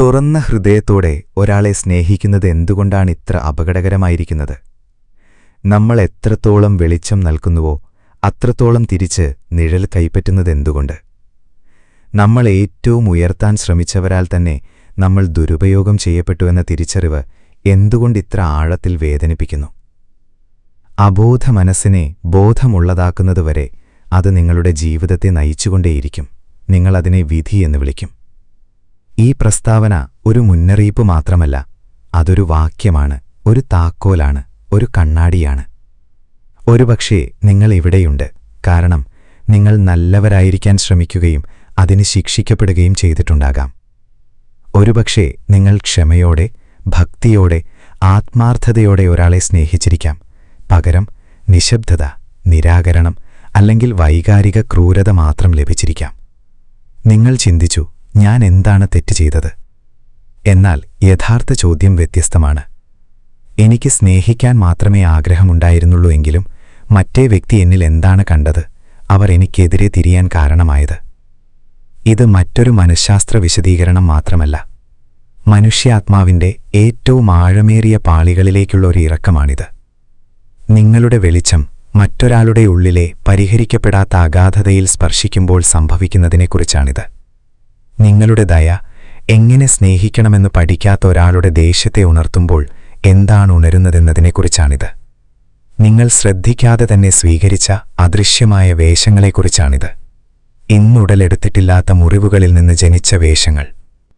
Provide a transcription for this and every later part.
തുറന്ന ഹൃദയത്തോടെ ഒരാളെ സ്നേഹിക്കുന്നത് എന്തുകൊണ്ടാണ് ഇത്ര അപകടകരമായിരിക്കുന്നത്? നമ്മൾ എത്രത്തോളം വെളിച്ചം നൽകുന്നുവോ അത്രത്തോളം തിരിച്ച് നിഴൽ കൈപ്പറ്റുന്നതെന്തുകൊണ്ട്? നമ്മൾ ഏറ്റവും ഉയർത്താൻ ശ്രമിച്ചവരാൽ തന്നെ നമ്മൾ ദുരുപയോഗം ചെയ്യപ്പെട്ടുവെന്ന തിരിച്ചറിവ് എന്തുകൊണ്ടിത്ര ആഴത്തിൽ വേദനിപ്പിക്കുന്നു? അബോധ മനസ്സിനെ ബോധമുള്ളതാക്കുന്നതുവരെ അത് നിങ്ങളുടെ ജീവിതത്തെ നയിച്ചുകൊണ്ടേയിരിക്കും. നിങ്ങളതിനെ വിധി എന്ന് വിളിക്കും. ഈ പ്രസ്താവന ഒരു മുന്നറിയിപ്പ് മാത്രമല്ല, അതൊരു വാക്യമാണ്, ഒരു താക്കോലാണ്, ഒരു കണ്ണാടിയാണ്. ഒരുപക്ഷേ നിങ്ങൾ ഇവിടെയുണ്ട് കാരണം നിങ്ങൾ നല്ലവരായിരിക്കാൻ ശ്രമിക്കുകയും അതിന് ശിക്ഷിക്കപ്പെടുകയും ചെയ്തിട്ടുണ്ടാകാം. ഒരുപക്ഷേ നിങ്ങൾ ക്ഷമയോടെ, ഭക്തിയോടെ, ആത്മാർത്ഥതയോടെ ഒരാളെ സ്നേഹിച്ചിരിക്കാം. പകരം നിശബ്ദത, നിരാകരണം അല്ലെങ്കിൽ വൈകാരിക ക്രൂരത മാത്രം ലഭിച്ചിരിക്കാം. നിങ്ങൾ ചിന്തിച്ചു, ഞാൻ എന്താണ് തെറ്റ് ചെയ്തത്? എന്നാൽ യഥാർത്ഥ ചോദ്യം വ്യത്യസ്തമാണ്. എനിക്ക് സ്നേഹിക്കാൻ മാത്രമേ ആഗ്രഹമുണ്ടായിരുന്നുള്ളൂ എങ്കിലും മറ്റേ വ്യക്തി എന്നിൽ എന്താണ് കണ്ടത്, അവർ എനിക്കെതിരെ തിരിയാൻ കാരണമായത്? ഇത് മറ്റൊരു മനഃശാസ്ത്ര വിശദീകരണം മാത്രമല്ല, മനുഷ്യാത്മാവിന്റെ ഏറ്റവും ആഴമേറിയ പാളികളിലേക്കുള്ള ഒരു ഇറക്കമാണിത്. നിങ്ങളുടെ വെളിച്ചം മറ്റൊരാളുടെ ഉള്ളിലെ പരിഹരിക്കപ്പെടാത്ത അഗാധതയിൽ സ്പർശിക്കുമ്പോൾ സംഭവിക്കുന്നതിനെക്കുറിച്ചാണിത്. നിങ്ങളുടെ ദയ എങ്ങനെ സ്നേഹിക്കണമെന്ന് പഠിക്കാത്ത ഒരാളുടെ ദേഷ്യത്തെ ഉണർത്തുമ്പോൾ എന്താണ് ഉണരുന്നതെന്നതിനെക്കുറിച്ചാണിത്. നിങ്ങൾ ശ്രദ്ധിക്കാതെ തന്നെ സ്വീകരിച്ച അദൃശ്യമായ വേഷങ്ങളെക്കുറിച്ചാണിത്. ഇന്നുടലെടുത്തിട്ടില്ലാത്ത മുറിവുകളിൽ നിന്ന് ജനിച്ച വേഷങ്ങൾ.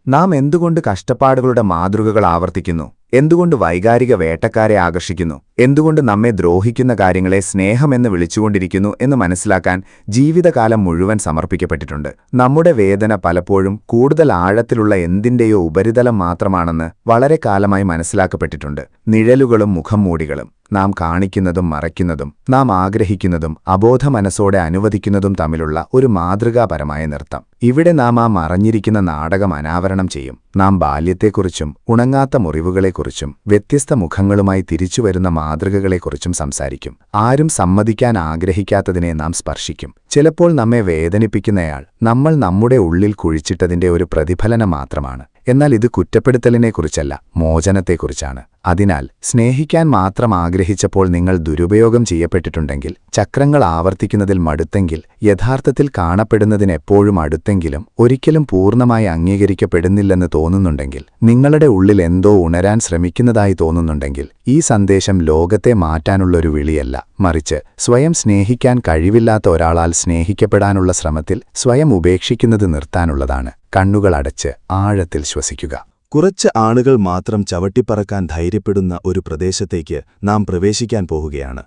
നാം എന്തുകൊണ്ട് കഷ്ടപ്പാടുകളുടെ മാതൃകകൾ ആവർത്തിക്കുന്നു? എന്തുകൊണ്ട് വൈകാരിക വേട്ടക്കാരെ ആകർഷിക്കുന്നു? എന്തുകൊണ്ട് നമ്മെ ദ്രോഹിക്കുന്ന കാര്യങ്ങളെ സ്നേഹമെന്ന് വിളിച്ചുകൊണ്ടിരിക്കുന്നു എന്ന് മനസ്സിലാക്കാൻ ജീവിതകാലം മുഴുവൻ സമർപ്പിക്കപ്പെട്ടിട്ടുണ്ട്. നമ്മുടെ വേദന പലപ്പോഴും കൂടുതൽ ആഴത്തിലുള്ള എന്തിന്റെയോ ഉപരിതലം മാത്രമാണെന്ന് വളരെ കാലമായി മനസ്സിലാക്കപ്പെട്ടിട്ടുണ്ട്. നിഴലുകളും മുഖംമൂടികളും, നാം കാണിക്കുന്നതും മറയ്ക്കുന്നതും, നാം ആഗ്രഹിക്കുന്നതും അബോധ മനസ്സോടെ അനുവദിക്കുന്നതും തമ്മിലുള്ള ഒരു മാതൃകാപരമായ നൃത്തം. ഇവിടെ നാം ആ മറഞ്ഞിരിക്കുന്ന നാടകം അനാവരണം ചെയ്യും. നാം ബാല്യത്തെക്കുറിച്ചും ഉണങ്ങാത്ത മുറിവുകളെക്കുറിച്ചും വ്യത്യസ്ത മുഖങ്ങളുമായി തിരിച്ചുവരുന്ന മാതൃകകളെക്കുറിച്ചും സംസാരിക്കും. ആരും സമ്മതിക്കാൻ ആഗ്രഹിക്കാത്തതിനെ നാം സ്പർശിക്കും. ചിലപ്പോൾ നമ്മെ വേദനിപ്പിക്കുന്നയാൾ നമ്മൾ നമ്മുടെ ഉള്ളിൽ കുഴിച്ചിട്ടതിന്റെ ഒരു പ്രതിഫലനം മാത്രമാണ്. എന്നാൽ ഇത് കുറ്റപ്പെടുത്തലിനെക്കുറിച്ചല്ല, മോചനത്തെക്കുറിച്ചാണ്. അതിനാൽ സ്നേഹിക്കാൻ മാത്രം ആഗ്രഹിച്ചപ്പോൾ നിങ്ങൾ ദുരുപയോഗം ചെയ്യപ്പെട്ടിട്ടുണ്ടെങ്കിൽ, ചക്രങ്ങൾ ആവർത്തിക്കുന്നതിൽ മടുത്തെങ്കിൽ, യഥാർത്ഥത്തിൽ കാണപ്പെടുന്നതിനെപ്പോഴും അടുത്തെങ്കിലും ഒരിക്കലും പൂർണ്ണമായി അംഗീകരിക്കപ്പെടുന്നില്ലെന്ന് തോന്നുന്നുണ്ടെങ്കിൽ, നിങ്ങളുടെ ഉള്ളിൽ എന്തോ ഉണരാൻ ശ്രമിക്കുന്നതായി തോന്നുന്നുണ്ടെങ്കിൽ, ഈ സന്ദേശം ലോകത്തെ മാറ്റാനുള്ളൊരു വിളിയല്ല, മറിച്ച് സ്വയം സ്നേഹിക്കാൻ കഴിവില്ലാത്ത ഒരാളാൽ സ്നേഹിക്കപ്പെടാനുള്ള ശ്രമത്തിൽ സ്വയം ഉപേക്ഷിക്കുന്നത് നിർത്താനുള്ളതാണ്. കണ്ണുകൾ അടച്ച് ആഴത്തിൽ ശ്വസിക്കുക. കുറച്ച് ആളുകൾ മാത്രം ചവിട്ടിപ്പറക്കാൻ ധൈര്യപ്പെടുന്ന ഒരു പ്രദേശത്തേക്ക് നാം പ്രവേശിക്കാൻ പോകുകയാണ്.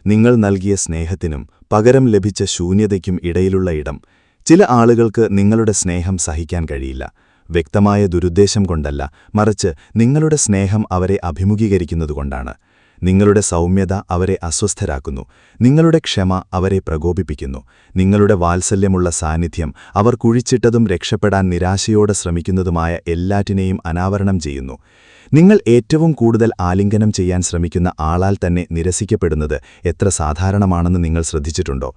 നിങ്ങൾ നൽകിയ സ്നേഹത്തിനും പകരം ലഭിച്ച ശൂന്യതയ്ക്കും ഇടയിലുള്ള ഇടം. ചില ആളുകൾക്ക് നിങ്ങളുടെ സ്നേഹം സഹിക്കാൻ കഴിയില്ല. വ്യക്തമായ ദുരുദ്ദേശം കൊണ്ടല്ല, മറിച്ച് നിങ്ങളുടെ സ്നേഹം അവരെ അഭിമുഖീകരിക്കുന്നതുകൊണ്ടാണ്. നിങ്ങളുടെ സൗമ്യത അവരെ അസ്വസ്ഥരാക്കുന്നു. നിങ്ങളുടെ ക്ഷമ അവരെ പ്രകോപിപ്പിക്കുന്നു. നിങ്ങളുടെ വാത്സല്യമുള്ള സാന്നിധ്യം അവർ കുഴിച്ചിട്ടതും രക്ഷപ്പെടാൻ നിരാശയോടെ ശ്രമിക്കുന്നതുമായ എല്ലാറ്റിനെയും അനാവരണം ചെയ്യുന്നു. നിങ്ങൾ ഏറ്റവും കൂടുതൽ ആലിംഗനം ചെയ്യാൻ ശ്രമിക്കുന്ന ആളാൽ തന്നെ നിരസിക്കപ്പെടുന്നത് എത്ര സാധാരണമാണെന്ന് നിങ്ങൾ ശ്രദ്ധിച്ചിട്ടുണ്ടോ?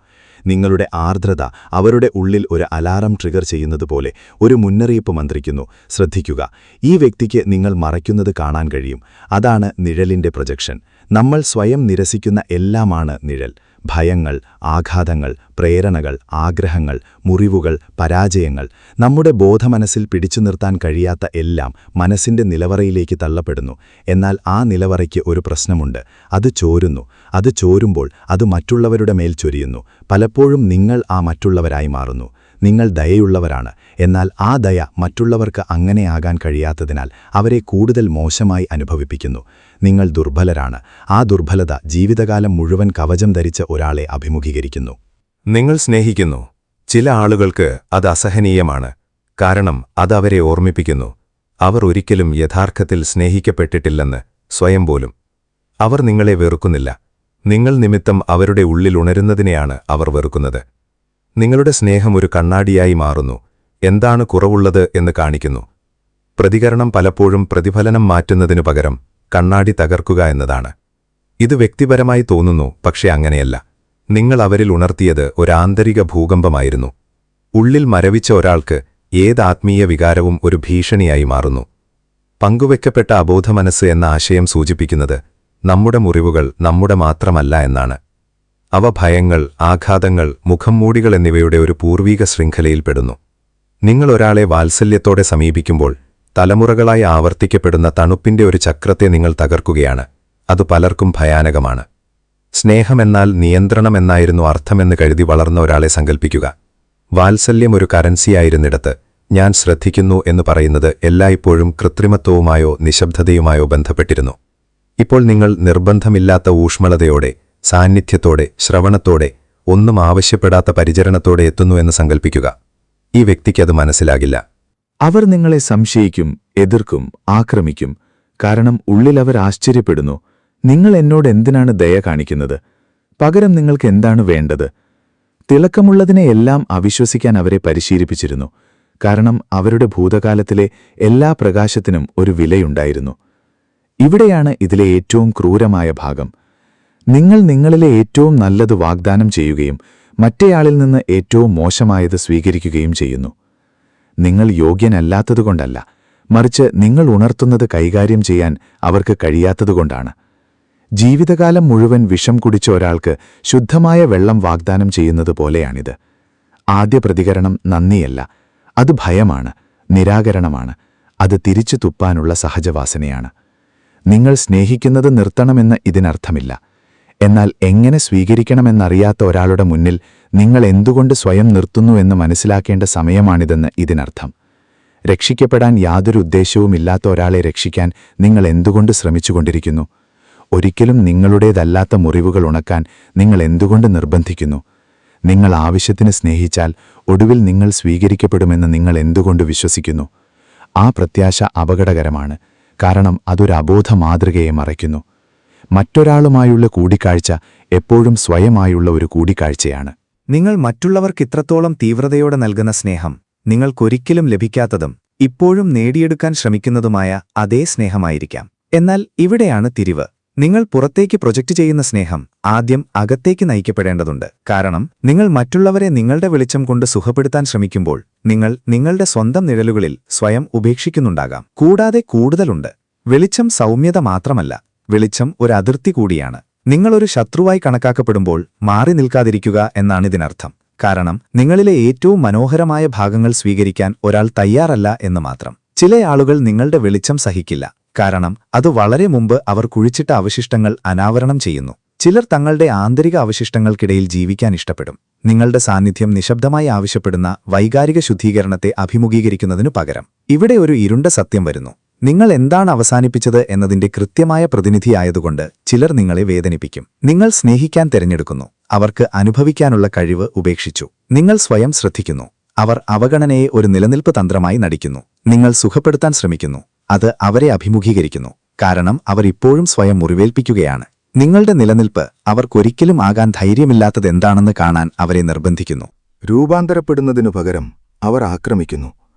നിങ്ങളുടെ ആർദ്രത അവരുടെ ഉള്ളിൽ ഒരു അലാറം ട്രിഗർ ചെയ്യുന്നതുപോലെ ഒരു മുന്നറിയിപ്പ് മന്ത്രിക്കുന്നു. ശ്രദ്ധിക്കുക, ഈ വ്യക്തിക്ക് നിങ്ങൾ മറയ്ക്കുന്നത് കാണാൻ കഴിയും. അതാണ് നിഴലിന്റെ പ്രൊജക്ഷൻ. നമ്മൾ സ്വയം നിരസിക്കുന്ന എല്ലാമാണ് നിഴൽ. ഭയങ്ങൾ, ആഘാതങ്ങൾ, പ്രേരണകൾ, ആഗ്രഹങ്ങൾ, മുറിവുകൾ, പരാജയങ്ങൾ. നമ്മുടെ ബോധമനസ്സിൽ പിടിച്ചു നിർത്താൻ കഴിയാത്ത എല്ലാം മനസ്സിന്റെ നിലവറയിലേക്ക് തള്ളപ്പെടുന്നു. എന്നാൽ ആ നിലവറയ്ക്ക് ഒരു പ്രശ്നമുണ്ട്. അത് ചോരുന്നു. അത് ചോരുമ്പോൾ അത് മറ്റുള്ളവരുടെ മേൽ ചൊരിയുന്നു. പലപ്പോഴും നിങ്ങൾ ആ മറ്റുള്ളവരായി മാറുന്നു. നിങ്ങൾ ദയയുള്ളവരാണ്, എന്നാൽ ആ ദയ മറ്റുള്ളവർക്ക് അങ്ങനെയാകാൻ കഴിയാത്തതിനാൽ അവരെ കൂടുതൽ മോശമായി അനുഭവിപ്പിക്കുന്നു. നിങ്ങൾ ദുർബലരാണ്. ആ ദുർബലത ജീവിതകാലം മുഴുവൻ കവചം ധരിച്ച ഒരാളെ അഭിമുഖീകരിക്കുന്നു. നിങ്ങൾ സ്നേഹിക്കുന്നു. ചില ആളുകൾക്ക് അത് അസഹനീയമാണ്. കാരണം അത് അവരെ ഓർമ്മിപ്പിക്കുന്നു, അവർ ഒരിക്കലും യഥാർത്ഥത്തിൽ സ്നേഹിക്കപ്പെട്ടിട്ടില്ലെന്ന്, സ്വയം പോലും. അവർ നിങ്ങളെ വെറുക്കുന്നില്ല. നിങ്ങൾ നിമിത്തം അവരുടെ ഉള്ളിൽ ഉണരുന്നതിനെയാണ് അവർ വെറുക്കുന്നത്. നിങ്ങളുടെ സ്നേഹം ഒരു കണ്ണാടിയായി മാറുന്നു. എന്താണ് കുറവുള്ളത് എന്ന് കാണിക്കുന്നു. പ്രതികരണം പലപ്പോഴും പ്രതിഫലനം മാറ്റുന്നതിനു പകരം കണ്ണാടി തകർക്കുക എന്നതാണ്. ഇത് വ്യക്തിപരമായി തോന്നുന്നു, പക്ഷേ അങ്ങനെയല്ല. നിങ്ങൾ അവരിൽ ഉണർത്തിയത് ഒരു ആന്തരിക ഭൂകമ്പമായിരുന്നു. ഉള്ളിൽ മരവിച്ച ഒരാൾക്ക് ഏത് ആത്മീയ വികാരവും ഒരു ഭീഷണിയായി മാറുന്നു. പങ്കുവെക്കപ്പെട്ട അബോധമനസ്സ് എന്ന ആശയം സൂചിപ്പിക്കുന്നത് നമ്മുടെ മുറിവുകൾ നമ്മുടെ മാത്രമല്ല എന്നാണ്. അവ ഭയങ്ങൾ, ആഘാതങ്ങൾ, മുഖംമൂടികൾ എന്നിവയുടെ ഒരു പൂർവീക ശൃംഖലയിൽപ്പെടുന്നു. നിങ്ങൾ ഒരാളെ വാത്സല്യത്തോടെ സമീപിക്കുമ്പോൾ തലമുറകളായി ആവർത്തിക്കപ്പെടുന്ന തണുപ്പിന്റെ ഒരു ചക്രത്തെ നിങ്ങൾ തകർക്കുകയാണ്. അത് പലർക്കും ഭയാനകമാണ്. സ്നേഹമെന്നാൽ നിയന്ത്രണമെന്നായിരുന്നു അർത്ഥമെന്ന് കരുതി വളർന്ന ഒരാളെ സങ്കൽപ്പിക്കുക. വാത്സല്യം ഒരു കറൻസിയായിരുന്നിടത്ത് ഞാൻ ശ്രദ്ധിക്കുന്നു എന്ന് പറയുന്നത് എല്ലായ്പ്പോഴും കൃത്രിമത്വവുമായോ നിശബ്ദതയുമായോ ബന്ധപ്പെട്ടിരുന്നു. ഇപ്പോൾ നിങ്ങൾ നിർബന്ധമില്ലാത്ത ഊഷ്മളതയോടെ, സാന്നിധ്യത്തോടെ, ശ്രവണത്തോടെ, ഒന്നും ആവശ്യപ്പെടാത്ത പരിചരണത്തോടെ എത്തുന്നു എന്ന് സങ്കൽപ്പിക്കുക. ഈ വ്യക്തിക്കത് മനസ്സിലാകില്ല. അവർ നിങ്ങളെ സംശയിക്കും, എതിർക്കും, ആക്രമിക്കും. കാരണം ഉള്ളിൽ അവർ ആശ്ചര്യപ്പെടുന്നു. നിങ്ങൾ എന്നോട് എന്തിനാണ് ദയ കാണിക്കുന്നത്? പകരം നിങ്ങൾക്ക് എന്താണ് വേണ്ടത്? തിളക്കമുള്ളതിനെയെല്ലാം അവിശ്വസിക്കാൻ അവരെ പരിശീലിപ്പിച്ചിരുന്നു. കാരണം അവരുടെ ഭൂതകാലത്തിലെ എല്ലാ പ്രകാശത്തിനും ഒരു വിലയുണ്ടായിരുന്നു. ഇവിടെയാണ് ഇതിലെ ഏറ്റവും ക്രൂരമായ ഭാഗം. നിങ്ങൾ നിങ്ങളിലെ ഏറ്റവും നല്ലത് വാഗ്ദാനം ചെയ്യുകയും മറ്റേയാളിൽ നിന്ന് ഏറ്റവും മോശമായത് സ്വീകരിക്കുകയും ചെയ്യുന്നു. നിങ്ങൾ യോഗ്യനല്ലാത്തതുകൊണ്ടല്ല, മറിച്ച് നിങ്ങൾ ഉണർത്തുന്നത് കൈകാര്യം ചെയ്യാൻ അവർക്ക് കഴിയാത്തതുകൊണ്ടാണ്. ജീവിതകാലം മുഴുവൻ വിഷം കുടിച്ച ഒരാൾക്ക് ശുദ്ധമായ വെള്ളം വാഗ്ദാനം ചെയ്യുന്നത് പോലെയാണിത്. ആദ്യ പ്രതികരണം നന്ദിയല്ല, അത് ഭയമാണ്, നിരാകരണമാണ്. അത് തിരിച്ചു തുപ്പാനുള്ള സഹജവാസനയാണ്. നിങ്ങൾ സ്നേഹിക്കുന്നത് നിർത്തണമെന്ന് ഇതിനർത്ഥമില്ല. എന്നാൽ എങ്ങനെ സ്വീകരിക്കണമെന്നറിയാത്ത ഒരാളുടെ മുന്നിൽ നിങ്ങൾ എന്തുകൊണ്ട് സ്വയം നിർത്തുന്നു എന്ന് മനസ്സിലാക്കേണ്ട സമയമാണിതെന്ന് ഇതിനർത്ഥം. രക്ഷിക്കപ്പെടാൻ യാതൊരു ഉദ്ദേശവുമില്ലാത്ത ഒരാളെ രക്ഷിക്കാൻ നിങ്ങൾ എന്തുകൊണ്ട് ശ്രമിച്ചുകൊണ്ടിരിക്കുന്നു? ഒരിക്കലും നിങ്ങളുടേതല്ലാത്ത മുറിവുകൾ ഉണക്കാൻ നിങ്ങൾ എന്തുകൊണ്ട് നിർബന്ധിക്കുന്നു? നിങ്ങൾ ആവശ്യത്തിന് സ്നേഹിച്ചാൽ ഒടുവിൽ നിങ്ങൾ സ്വീകരിക്കപ്പെടുമെന്ന് നിങ്ങൾ എന്തുകൊണ്ട് വിശ്വസിക്കുന്നു? ആ പ്രത്യാശ അപകടകരമാണ്. കാരണം അതൊരു അബോധ മാതൃകയെ മറയ്ക്കുന്നു. മറ്റൊരാളുമായുള്ള കൂടിക്കാഴ്ച എപ്പോഴും സ്വയമായുള്ള ഒരു കൂടിക്കാഴ്ചയാണ്. നിങ്ങൾ മറ്റുള്ളവർക്ക് ഇത്രത്തോളം തീവ്രതയോടെ നൽകുന്ന സ്നേഹം നിങ്ങൾക്കൊരിക്കലും ലഭിക്കാത്തതും ഇപ്പോഴും നേടിയെടുക്കാൻ ശ്രമിക്കുന്നതുമായ അതേ സ്നേഹമായിരിക്കാം. എന്നാൽ ഇവിടെയാണ് തിരിവ്. നിങ്ങൾ പുറത്തേക്ക് പ്രൊജക്റ്റ് ചെയ്യുന്ന സ്നേഹം ആദ്യം അകത്തേക്ക് നയിക്കപ്പെടേണ്ടതുണ്ട്. കാരണം നിങ്ങൾ മറ്റുള്ളവരെ നിങ്ങളുടെ വെളിച്ചം കൊണ്ട് സുഖപ്പെടുത്താൻ ശ്രമിക്കുമ്പോൾ നിങ്ങൾ നിങ്ങളുടെ സ്വന്തം നിഴലുകളിൽ സ്വയം ഉപേക്ഷിക്കുന്നുണ്ടാകാം. കൂടാതെ കൂടുതലുണ്ട്. വെളിച്ചം സൗമ്യത മാത്രമല്ല, വെളിച്ചം ഒരു അതിർത്തി കൂടിയാണ്. നിങ്ങളൊരു ശത്രുവായി കണക്കാക്കപ്പെടുമ്പോൾ മാറി നിൽക്കാതിരിക്കുക എന്നാണിതിനർത്ഥം. കാരണം നിങ്ങളിലെ ഏറ്റവും മനോഹരമായ ഭാഗങ്ങൾ സ്വീകരിക്കാൻ ഒരാൾ തയ്യാറല്ല എന്ന് മാത്രം. ചില ആളുകൾ നിങ്ങളുടെ വെളിച്ചം സഹിക്കില്ല. കാരണം അത് വളരെ മുമ്പ് അവർ കുഴിച്ചിട്ട അവശിഷ്ടങ്ങൾ അനാവരണം ചെയ്യുന്നു. ചിലർ തങ്ങളുടെ ആന്തരിക അവശിഷ്ടങ്ങൾക്കിടയിൽ ജീവിക്കാൻ ഇഷ്ടപ്പെടും. നിങ്ങളുടെ സാന്നിധ്യം നിശബ്ദമായി ആവശ്യപ്പെടുന്ന വൈകാരിക ശുദ്ധീകരണത്തെ അഭിമുഖീകരിക്കുന്നതിനു പകരം. ഇവിടെ ഒരു ഇരുണ്ട സത്യം വരുന്നു. നിങ്ങൾ എന്താണ് അവസാനിപ്പിച്ചത് എന്നതിന്റെ കൃത്യമായ പ്രതിനിധിയായതുകൊണ്ട് ചിലർ നിങ്ങളെ വേദനിപ്പിക്കും. നിങ്ങൾ സ്നേഹിക്കാൻ തിരഞ്ഞെടുക്കുന്നു. അവർക്ക് അനുഭവിക്കാനുള്ള കഴിവ് ഉപേക്ഷിച്ചു. നിങ്ങൾ സ്വയം ശ്രദ്ധിക്കുന്നു. അവർ അവഗണനയെ ഒരു നിലനിൽപ്പ് തന്ത്രമായി നടിക്കുന്നു. നിങ്ങൾ സുഖപ്പെടുത്താൻ ശ്രമിക്കുന്നു. അത് അവരെ അഭിമുഖീകരിക്കുന്നു. കാരണം അവർ ഇപ്പോഴും സ്വയം മുറിവേൽപ്പിക്കുകയാണ്. നിങ്ങളുടെ നിലനിൽപ്പ് അവർക്കൊരിക്കലും ആകാൻ ധൈര്യമില്ലാത്തതെന്താണെന്ന് കാണാൻ അവരെ നിർബന്ധിക്കുന്നു. രൂപാന്തരപ്പെടുന്നതിനു പകരം അവർ ആക്രമിക്കുന്നു.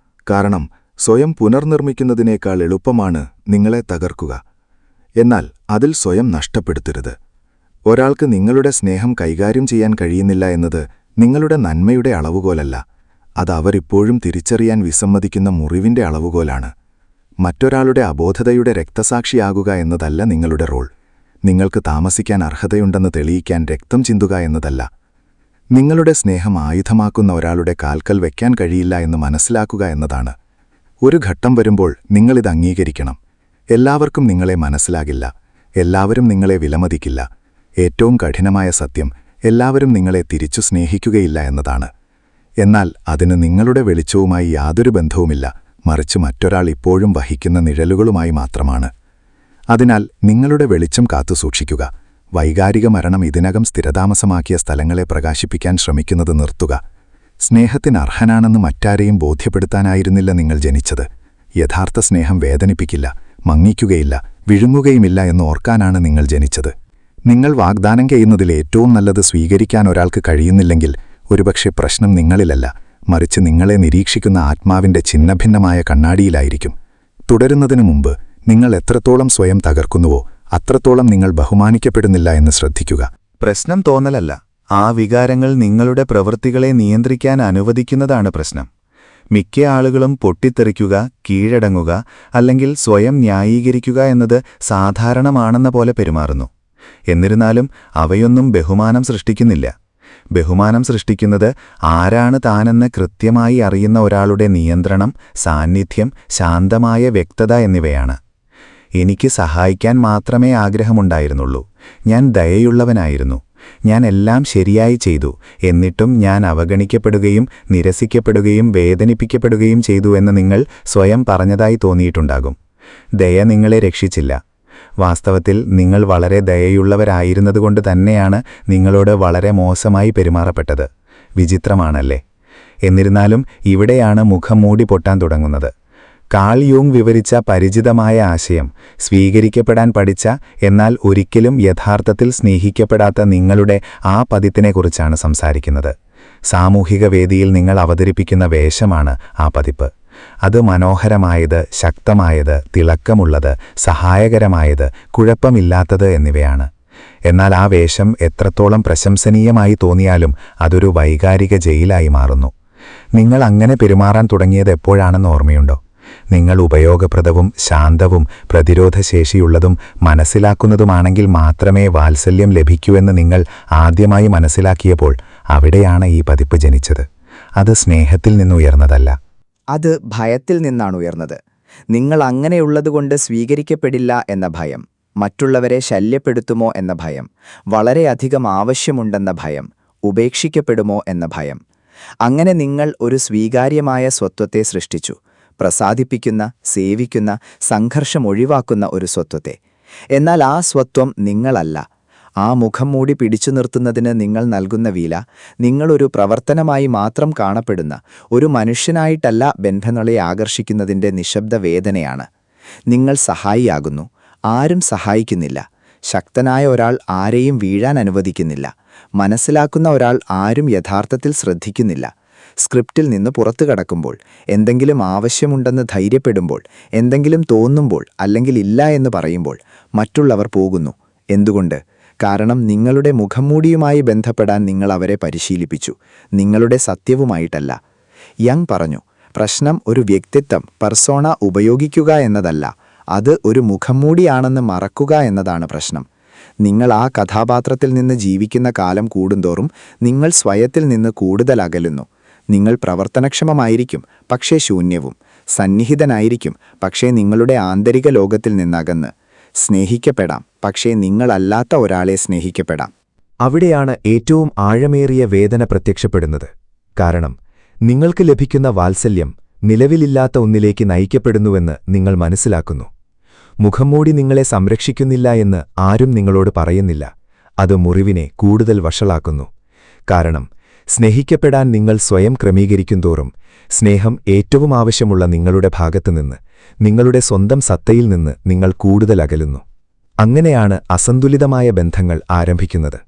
കാരണം സ്വയം പുനർനിർമ്മിക്കുന്നതിനേക്കാൾ എളുപ്പമാണ് നിങ്ങളെ തകർക്കുക. എന്നാൽ അതിൽ സ്വയം നഷ്ടപ്പെടുത്തരുത്. ഒരാൾക്ക് നിങ്ങളുടെ സ്നേഹം കൈകാര്യം ചെയ്യാൻ കഴിയുന്നില്ല എന്നത് നിങ്ങളുടെ നന്മയുടെ അളവുകോലല്ല. അത് അവരിപ്പോഴും തിരിച്ചറിയാൻ വിസമ്മതിക്കുന്ന മുറിവിന്റെ അളവുകോലാണ്. മറ്റൊരാളുടെ അബോധതയുടെ രക്തസാക്ഷിയാകുക എന്നതല്ല നിങ്ങളുടെ റോൾ. നിങ്ങൾക്ക് താമസിക്കാൻ അർഹതയുണ്ടെന്ന് തെളിയിക്കാൻ രക്തം ചിന്തുക എന്നതല്ല. നിങ്ങളുടെ സ്നേഹം ആയുധമാക്കുന്ന ഒരാളുടെ കാൽക്കൽ വയ്ക്കാൻ കഴിയില്ല എന്ന് മനസ്സിലാക്കുക എന്നതാണ്. ഒരു ഘട്ടം വരുമ്പോൾ നിങ്ങളിത് അംഗീകരിക്കണം. എല്ലാവർക്കും നിങ്ങളെ മനസ്സിലാകില്ല. എല്ലാവരും നിങ്ങളെ വിലമതിക്കില്ല. ഏറ്റവും കഠിനമായ സത്യം എല്ലാവരും നിങ്ങളെ തിരിച്ചു സ്നേഹിക്കുകയില്ല എന്നതാണ്. എന്നാൽ അതിന് നിങ്ങളുടെ വെളിച്ചവുമായി യാതൊരു ബന്ധവുമില്ല, മറിച്ച് മറ്റൊരാൾ ഇപ്പോഴും വഹിക്കുന്ന നിഴലുകളുമായി മാത്രമാണ്. അതിനാൽ നിങ്ങളുടെ വെളിച്ചം കാത്തുസൂക്ഷിക്കുക. വൈകാരിക മരണം ഇതിനകം സ്ഥിരതാമസമാക്കിയ സ്ഥലങ്ങളെ പ്രകാശിപ്പിക്കാൻ ശ്രമിക്കുന്നത് നിർത്തുക. സ്നേഹത്തിന് അർഹനാണെന്ന് മറ്റാരെയും ബോധ്യപ്പെടുത്താനായിരുന്നില്ല നിങ്ങൾ ജനിച്ചത്. യഥാർത്ഥ സ്നേഹം വേദനിപ്പിക്കില്ല, മങ്ങിക്കുകയില്ല, വിഴുങ്ങുകയുമില്ല എന്ന് ഓർക്കാനാണ് നിങ്ങൾ ജനിച്ചത്. നിങ്ങൾ വാഗ്ദാനം ചെയ്യുന്നതിൽ ഏറ്റവും നല്ലത് സ്വീകരിക്കാൻ ഒരാൾക്ക് കഴിയുന്നില്ലെങ്കിൽ ഒരുപക്ഷെ പ്രശ്നം നിങ്ങളിലല്ല, മറിച്ച് നിങ്ങളെ നിരീക്ഷിക്കുന്ന ആത്മാവിന്റെ ഛിന്നഭിന്നമായ കണ്ണാടിയിലായിരിക്കും. തുടരുന്നതിനു മുമ്പ് നിങ്ങൾ എത്രത്തോളം സ്വയം തകർക്കുന്നുവോ അത്രത്തോളം നിങ്ങൾ ബഹുമാനിക്കപ്പെടുന്നില്ല എന്ന് ശ്രദ്ധിക്കുക. പ്രശ്നം തോന്നലല്ല, ആ വികാരങ്ങൾ നിങ്ങളുടെ പ്രവൃത്തികളെ നിയന്ത്രിക്കാൻ അനുവദിക്കുന്നതാണ് പ്രശ്നം. മിക്ക ആളുകളും പൊട്ടിത്തെറിക്കുക, കീഴടങ്ങുക, അല്ലെങ്കിൽ സ്വയം ന്യായീകരിക്കുക എന്നത് സാധാരണമാണെന്ന പോലെ പെരുമാറുന്നു. എന്നിരുന്നാലും അവയൊന്നും ബഹുമാനം സൃഷ്ടിക്കുന്നില്ല. ബഹുമാനം സൃഷ്ടിക്കുന്നത് ആരാണ് താനെന്ന് കൃത്യമായി അറിയുന്ന ഒരാളുടെ നിയന്ത്രണം, സാന്നിധ്യം, ശാന്തമായ വ്യക്തത എന്നിവയാണ്. എനിക്ക് സഹായിക്കാൻ മാത്രമേ ആഗ്രഹമുണ്ടായിരുന്നുള്ളൂ. ഞാൻ ദയയുള്ളവനായിരുന്നു. ഞാൻ എല്ലാം ശരിയായി ചെയ്തു. എന്നിട്ടും ഞാൻ അവഗണിക്കപ്പെടുകയും നിരസിക്കപ്പെടുകയും വേദനിപ്പിക്കപ്പെടുകയും ചെയ്തു എന്ന് നിങ്ങൾ സ്വയം പറഞ്ഞതായി തോന്നിയിട്ടുണ്ടാകും. ദയ നിങ്ങളെ രക്ഷിച്ചില്ല. വാസ്തവത്തിൽ നിങ്ങൾ വളരെ ദയയുള്ളവരായിരുന്നതുകൊണ്ട് തന്നെയാണ് നിങ്ങളോട് വളരെ മോശമായി പെരുമാറപ്പെട്ടത്. വിചിത്രമാണല്ലേ? എന്നിരുന്നാലും ഇവിടെയാണ് മുഖം മൂടി പൊട്ടാൻ തുടങ്ങുന്നത്. കാൾ യൂങ് വിവരിച്ച പരിചിതമായ ആശയം, സ്വീകരിക്കപ്പെടാൻ പഠിച്ച എന്നാൽ ഒരിക്കലും യഥാർത്ഥത്തിൽ സ്നേഹിക്കപ്പെടാത്ത നിങ്ങളുടെ ആ പതിപ്പിനെക്കുറിച്ചാണ് സംസാരിക്കുന്നത്. സാമൂഹിക വേദിയിൽ നിങ്ങൾ അവതരിപ്പിക്കുന്ന വേഷമാണ് ആ പതിപ്പ്. അത് മനോഹരമായത്, ശക്തമായത്, തിളക്കമുള്ളത്, സഹായകരമായത്, കുഴപ്പമില്ലാത്തത് എന്നിവയാണ്. എന്നാൽ ആ വേഷം എത്രത്തോളം പ്രശംസനീയമായി തോന്നിയാലും അതൊരു വൈകാരിക ജയിലായി മാറുന്നു. നിങ്ങൾ അങ്ങനെ പെരുമാറാൻ തുടങ്ങിയത് എപ്പോഴാണെന്ന് ഓർമ്മയുണ്ടോ? നിങ്ങൾ ഉപയോഗപ്രദവും ശാന്തവും പ്രതിരോധശേഷിയുള്ളതും മനസ്സിലാക്കുന്നതുമാണെങ്കിൽ മാത്രമേ വാത്സല്യം ലഭിക്കൂ എന്ന് നിങ്ങൾ ആദ്യമായി മനസ്സിലാക്കിയപ്പോൾ അവിടെയാണ് ഈ പതിപ്പ് ജനിച്ചത്. അത് സ്നേഹത്തിൽ നിന്നുയർന്നതല്ല. അത് ഭയത്തിൽ നിന്നാണ് ഉയർന്നത്. നിങ്ങൾ അങ്ങനെയുള്ളതുകൊണ്ട് സ്വീകരിക്കപ്പെടില്ല എന്ന ഭയം, മറ്റുള്ളവരെ ശല്യപ്പെടുത്തുമോ എന്ന ഭയം, വളരെയധികം ആവശ്യമുണ്ടെന്ന ഭയം, ഉപേക്ഷിക്കപ്പെടുമോ എന്ന ഭയം. അങ്ങനെ നിങ്ങൾ ഒരു സ്വീകാര്യമായ സ്വത്വത്തെ സൃഷ്ടിച്ചു. പ്രസാദിപ്പിക്കുന്ന, സേവിക്കുന്ന, സംഘർഷം ഒഴിവാക്കുന്ന ഒരു സ്വത്വത്തെ. എന്നാൽ ആ സ്വത്വം നിങ്ങളല്ല. ആ മുഖം മൂടി പിടിച്ചു നിർത്തുന്നതിന് നിങ്ങൾ നൽകുന്ന വില, നിങ്ങളൊരു പ്രവർത്തനമായി മാത്രം കാണപ്പെടുന്ന ഒരു മനുഷ്യനായിട്ടല്ല ബന്ധങ്ങളെ ആകർഷിക്കുന്നതിൻ്റെ നിശബ്ദ വേദനയാണ്. നിങ്ങൾ സഹായിയാകുന്നു, ആരും സഹായിക്കുന്നില്ല. ശക്തനായ ഒരാൾ ആരെയും വീഴാൻ അനുവദിക്കുന്നില്ല. മനസ്സിലാക്കുന്ന ഒരാൾ ആരും യഥാർത്ഥത്തിൽ ശ്രദ്ധിക്കുന്നില്ല. സ്ക്രിപ്റ്റിൽ നിന്ന് പുറത്തു കടക്കുമ്പോൾ, എന്തെങ്കിലും ആവശ്യമുണ്ടെന്ന് ധൈര്യപ്പെടുമ്പോൾ, എന്തെങ്കിലും തോന്നുമ്പോൾ അല്ലെങ്കിൽ ഇല്ല എന്ന് പറയുമ്പോൾ മറ്റുള്ളവർ പോകുന്നു. എന്തുകൊണ്ട്? കാരണം നിങ്ങളുടെ മുഖംമൂടിയുമായി ബന്ധപ്പെടാൻ നിങ്ങൾ അവരെ പരിശീലിപ്പിച്ചു, നിങ്ങളുടെ സത്യവുമായിട്ടല്ല. യങ് പറഞ്ഞു, പ്രശ്നം ഒരു വ്യക്തിത്വം, പെർസോണ ഉപയോഗിക്കുക എന്നതല്ല, അത് ഒരു മുഖംമൂടിയാണെന്ന് മറക്കുക എന്നതാണ് പ്രശ്നം. നിങ്ങൾ ആ കഥാപാത്രത്തിൽ നിന്ന് ജീവിക്കുന്ന കാലം കൂടുന്തോറും നിങ്ങൾ സ്വയത്തിൽ നിന്ന് കൂടുതൽ അകലുന്നു. നിങ്ങൾ പ്രവർത്തനക്ഷമമായിരിക്കും, പക്ഷേ ശൂന്യവും. സന്നിഹിതനായിരിക്കും, പക്ഷേ നിങ്ങളുടെ ആന്തരിക ലോകത്തിൽ നിന്നകന്ന്. സ്നേഹിക്കപ്പെടാം, പക്ഷേ നിങ്ങളല്ലാത്ത ഒരാളെ സ്നേഹിക്കപ്പെടാം. അവിടെയാണ് ഏറ്റവും ആഴമേറിയ വേദന പ്രത്യക്ഷപ്പെടുന്നത്. കാരണം നിങ്ങൾക്ക് ലഭിക്കുന്ന വാത്സല്യം നിലവിലില്ലാത്ത ഒന്നിലേക്ക് നയിക്കപ്പെടുന്നുവെന്ന് നിങ്ങൾ മനസ്സിലാക്കുന്നു. മുഖംമൂടി നിങ്ങളെ സംരക്ഷിക്കുന്നില്ല എന്ന് ആരും നിങ്ങളോട് പറയുന്നില്ല. അത് മുറിവിനെ കൂടുതൽ വഷളാക്കുന്നു. കാരണം സ്നേഹിക്കപ്പെടാൻ നിങ്ങൾ സ്വയം ക്രമീകരിക്കുന്തോറും സ്നേഹം ഏറ്റവും ആവശ്യമുള്ള നിങ്ങളുടെ ഭാഗത്തുനിന്ന്, നിങ്ങളുടെ സ്വന്തം സത്തയിൽ നിന്ന് നിങ്ങൾ കൂടുതൽ അകലുന്നു. അങ്ങനെയാണ് അസന്തുലിതമായ ബന്ധങ്ങൾ ആരംഭിക്കുന്നത്.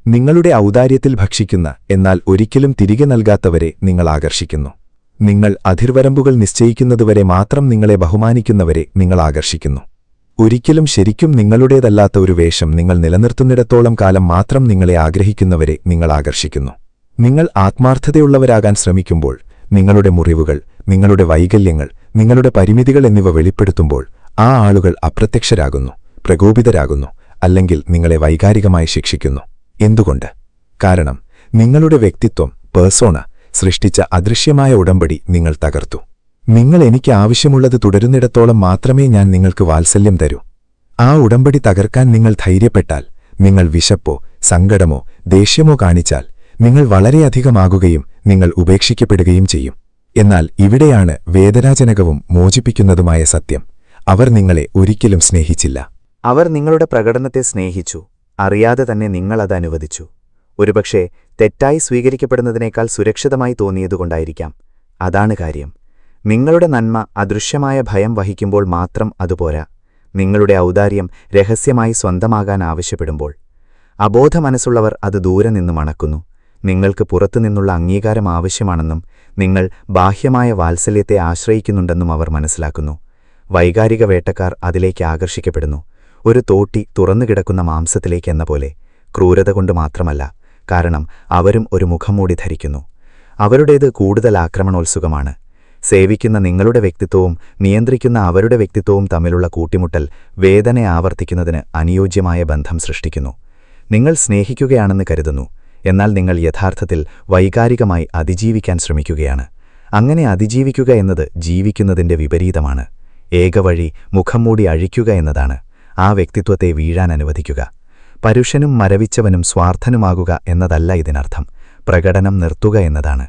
നിങ്ങളുടെ ഔദാര്യത്തിൽ ഭക്ഷിക്കുന്ന എന്നാൽ ഒരിക്കലും തിരികെ നൽകാത്തവരെ നിങ്ങൾ ആകർഷിക്കുന്നു. നിങ്ങൾ അതിർവരമ്പുകൾ നിശ്ചയിക്കുന്നതുവരെ മാത്രം നിങ്ങളെ ബഹുമാനിക്കുന്നവരെ നിങ്ങൾ ആകർഷിക്കുന്നു. ഒരിക്കലും ശരിക്കും നിങ്ങളുടേതല്ലാത്ത ഒരു വേഷം നിങ്ങൾ നിലനിർത്തുന്നിടത്തോളം കാലം മാത്രം നിങ്ങളെ ആഗ്രഹിക്കുന്നവരെ നിങ്ങൾ ആകർഷിക്കുന്നു. നിങ്ങൾ ആത്മാർത്ഥതയുള്ളവരാകാൻ ശ്രമിക്കുമ്പോൾ, നിങ്ങളുടെ മുറിവുകൾ, നിങ്ങളുടെ വൈകല്യങ്ങൾ, നിങ്ങളുടെ പരിമിതികൾ എന്നിവ വെളിപ്പെടുത്തുമ്പോൾ ആ ആളുകൾ അപ്രത്യക്ഷരാകുന്നു, പ്രകോപിതരാകുന്നു, അല്ലെങ്കിൽ നിങ്ങളെ വൈകാരികമായി ശിക്ഷിക്കുന്നു. എന്തുകൊണ്ട്? കാരണം നിങ്ങളുടെ വ്യക്തിത്വം, പേഴ്സോണ സൃഷ്ടിച്ച അദൃശ്യമായ ഉടമ്പടി നിങ്ങൾ തകർത്തു. നിങ്ങൾ എനിക്ക് ആവശ്യമുള്ളത് തുടരുന്നിടത്തോളം മാത്രമേ ഞാൻ നിങ്ങൾക്ക് വാത്സല്യം തരൂ. ആ ഉടമ്പടി തകർക്കാൻ നിങ്ങൾ ധൈര്യപ്പെട്ടാൽ, നിങ്ങൾ വിശപ്പോ സങ്കടമോ ദേഷ്യമോ കാണിച്ചാൽ, നിങ്ങൾ വളരെയധികമാകുകയും നിങ്ങൾ ഉപേക്ഷിക്കപ്പെടുകയും ചെയ്യും. എന്നാൽ ഇവിടെയാണ് വേദനാജനകവും മോചിപ്പിക്കുന്നതുമായ സത്യം. അവർ നിങ്ങളെ ഒരിക്കലും സ്നേഹിച്ചില്ല. അവർ നിങ്ങളുടെ പ്രകടനത്തെ സ്നേഹിച്ചു. അറിയാതെ തന്നെ നിങ്ങളത് അനുവദിച്ചു. ഒരുപക്ഷെ തെറ്റായി സ്വീകരിക്കപ്പെടുന്നതിനേക്കാൾ സുരക്ഷിതമായി തോന്നിയതുകൊണ്ടായിരിക്കാം. അതാണ് കാര്യം. നിങ്ങളുടെ നന്മ അദൃശ്യമായ ഭയം വഹിക്കുമ്പോൾ മാത്രം അതുപോരാ. നിങ്ങളുടെ ഔദാര്യം രഹസ്യമായി സ്വന്തമാകാൻ ആവശ്യപ്പെടുമ്പോൾ. അബോധ മനസ്സുള്ളവർ അത് ദൂരെ നിന്ന് മണക്കുന്നു. നിങ്ങൾക്ക് പുറത്തുനിന്നുള്ള അംഗീകാരം ആവശ്യമാണെന്നും നിങ്ങൾ ബാഹ്യമായ വാത്സല്യത്തെ ആശ്രയിക്കുന്നുണ്ടെന്നും അവർ മനസ്സിലാക്കുന്നു. വൈകാരിക വേട്ടക്കാർ അതിലേക്ക് ആകർഷിക്കപ്പെടുന്നു. ഒരു തോട്ടി തുറന്നുകിടക്കുന്ന മാംസത്തിലേക്കെന്ന പോലെ. ക്രൂരത കൊണ്ട് മാത്രമല്ല, കാരണം അവരും ഒരു മുഖംമൂടി ധരിക്കുന്നു. അവരുടേത് കൂടുതൽ ആക്രമണോത്സുകമാണ്. സേവിക്കുന്ന നിങ്ങളുടെ വ്യക്തിത്വവും നിയന്ത്രിക്കുന്ന അവരുടെ വ്യക്തിത്വവും തമ്മിലുള്ള കൂട്ടിമുട്ടൽ വേദന ആവർത്തിക്കുന്നതിന് അനുയോജ്യമായ ബന്ധം സൃഷ്ടിക്കുന്നു. നിങ്ങൾ സ്നേഹിക്കുകയാണെന്ന് കരുതുന്നു, എന്നാൽ നിങ്ങൾ യഥാർത്ഥത്തിൽ വൈകാരികമായി അതിജീവിക്കാൻ ശ്രമിക്കുകയാണ്. അങ്ങനെ അതിജീവിക്കുക എന്നത് ജീവിക്കുന്നതിന്റെ വിപരീതമാണ്. ഏകവഴി മുഖം മൂടി അഴിക്കുക എന്നതാണ്. ആ വ്യക്തിത്വത്തെ വീഴാൻ അനുവദിക്കുക. പരുഷനും മരവിച്ചവനും സ്വാർത്ഥനുമാകുക എന്നതല്ല ഇതിനർത്ഥം. പ്രകടനം നിർത്തുക എന്നതാണ്.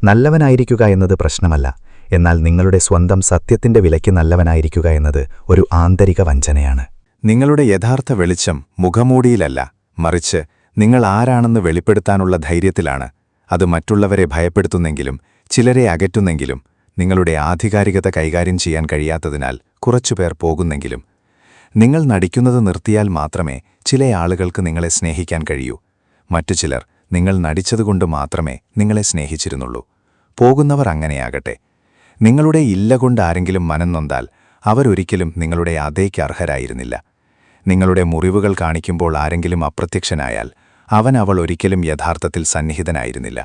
നല്ലവനായിരിക്കുക എന്നത് പ്രശ്നമല്ല, എന്നാൽ നിങ്ങളുടെ സ്വന്തം സത്യത്തിന്റെ വിലയ്ക്ക് നല്ലവനായിരിക്കുക എന്നത് ഒരു ആന്തരിക വഞ്ചനയാണ്. നിങ്ങളുടെ യഥാർത്ഥ വെളിച്ചം മുഖമൂടിയിലല്ല, മറിച്ച് നിങ്ങൾ ആരാണെന്ന് വെളിപ്പെടുത്താനുള്ള ധൈര്യത്തിലാണ്. അത് മറ്റുള്ളവരെ ഭയപ്പെടുത്തുന്നെങ്കിലും ചിലരെ അകറ്റുന്നെങ്കിലും നിങ്ങളുടെ ആധികാരികത കൈകാര്യം ചെയ്യാൻ കഴിയാത്തതിനാൽ കുറച്ചുപേർ പോകുന്നെങ്കിലും നിങ്ങൾ നടിക്കുന്നത് നിർത്തിയാൽ മാത്രമേ ചില ആളുകൾക്ക് നിങ്ങളെ സ്നേഹിക്കാൻ കഴിയൂ. മറ്റു ചിലർ നിങ്ങൾ നടിച്ചതുകൊണ്ട് മാത്രമേ നിങ്ങളെ സ്നേഹിച്ചിരുന്നുള്ളൂ. പോകുന്നവർ അങ്ങനെയാകട്ടെ. നിങ്ങളുടെ ഇല്ല കൊണ്ട് ആരെങ്കിലും മനം നൊന്താൽ അവരൊരിക്കലും നിങ്ങളുടെ അതേക്ക് അർഹരായിരുന്നില്ല. നിങ്ങളുടെ മുറിവുകൾ കാണിക്കുമ്പോൾ ആരെങ്കിലും അപ്രത്യക്ഷനായാൽ അവൾ ഒരിക്കലും യഥാർത്ഥത്തിൽ സന്നിഹിതനായിരുന്നില്ല.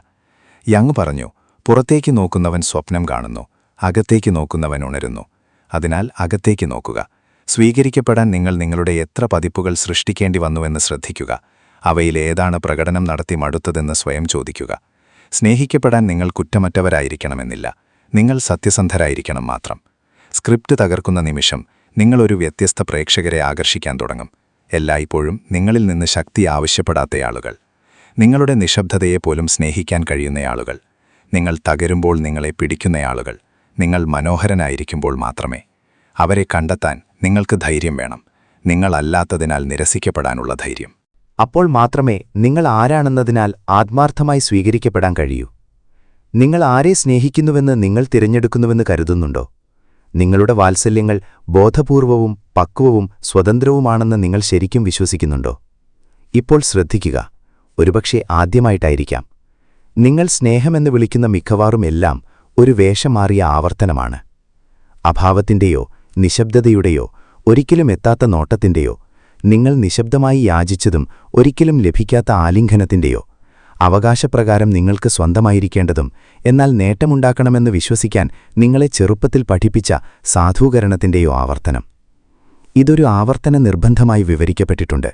യങ് പറഞ്ഞു, പുറത്തേക്ക് നോക്കുന്നവൻ സ്വപ്നം കാണുന്നു, അകത്തേക്ക് നോക്കുന്നവൻ ഉണരുന്നു. അതിനാൽ അകത്തേക്ക് നോക്കുക. സ്വീകരിക്കപ്പെടാൻ നിങ്ങൾ നിങ്ങളുടെ എത്ര പതിപ്പുകൾ സൃഷ്ടിക്കേണ്ടി വന്നുവെന്ന് ശ്രദ്ധിക്കുക. അവയിലേതാണ് പ്രകടനം നടത്തി മടുത്തതെന്ന് സ്വയം ചോദിക്കുക. സ്നേഹിക്കപ്പെടാൻ നിങ്ങൾ കുറ്റമറ്റവരായിരിക്കണമെന്നില്ല, നിങ്ങൾ സത്യസന്ധരായിരിക്കണം മാത്രം. സ്ക്രിപ്റ്റ് തകർക്കുന്ന നിമിഷം നിങ്ങളൊരു വ്യത്യസ്ത പ്രേക്ഷകരെ ആകർഷിക്കാൻ തുടങ്ങും. എല്ലായ്പ്പോഴും നിങ്ങളിൽ നിന്ന് ശക്തി ആവശ്യപ്പെടാത്തയാളുകൾ, നിങ്ങളുടെ നിശബ്ദതയെപ്പോലും സ്നേഹിക്കാൻ കഴിയുന്നയാളുകൾ, നിങ്ങൾ തകരുമ്പോൾ നിങ്ങളെ പിടിക്കുന്നയാളുകൾ, നിങ്ങൾ മനോഹരനായിരിക്കുമ്പോൾ മാത്രമേ. അവരെ കണ്ടെത്താൻ നിങ്ങൾക്ക് ധൈര്യം വേണം, നിങ്ങളല്ലാത്തതിനാൽ നിരസിക്കപ്പെടാനുള്ള ധൈര്യം. അപ്പോൾ മാത്രമേ നിങ്ങൾ ആരാണെന്നതിനാൽ ആത്മാർത്ഥമായി സ്വീകരിക്കപ്പെടാൻ കഴിയൂ. നിങ്ങൾ ആരെ സ്നേഹിക്കുന്നുവെന്ന് നിങ്ങൾ തിരഞ്ഞെടുക്കുന്നുവെന്ന് കരുതുന്നുണ്ടോ? നിങ്ങളുടെ വാത്സല്യങ്ങൾ ബോധപൂർവവും പക്വവും സ്വതന്ത്രവുമാണെന്ന് നിങ്ങൾ ശരിക്കും വിശ്വസിക്കുന്നുണ്ടോ? ഇപ്പോൾ ശ്രദ്ധിക്കുക, ഒരുപക്ഷെ ആദ്യമായിട്ടായിരിക്കാം. നിങ്ങൾ സ്നേഹമെന്ന് വിളിക്കുന്ന മിക്കവാറും എല്ലാം ഒരു വേഷം മാറിയ ആവർത്തനമാണ്. അഭാവത്തിന്റെയോ നിശബ്ദതയുടെയോ ഒരിക്കലും എത്താത്ത നോട്ടത്തിന്റെയോ, നിങ്ങൾ നിശബ്ദമായി യാചിച്ചതും ഒരിക്കലും ലഭിക്കാത്ത ആലിംഗനത്തിന്റെയോ, അവകാശപ്രകാരം നിങ്ങൾക്ക് സ്വന്തമായിരിക്കേണ്ടതും എന്നാൽ നേട്ടമുണ്ടാക്കണമെന്ന് വിശ്വസിക്കാൻ നിങ്ങളെ ചെറുപ്പത്തിൽ പഠിപ്പിച്ച സാധൂകരണത്തിന്റെയോ ആവർത്തനം. ഇതൊരു ആവർത്തന നിർബന്ധമായി വിവരിക്കപ്പെട്ടിട്ടുണ്ട്.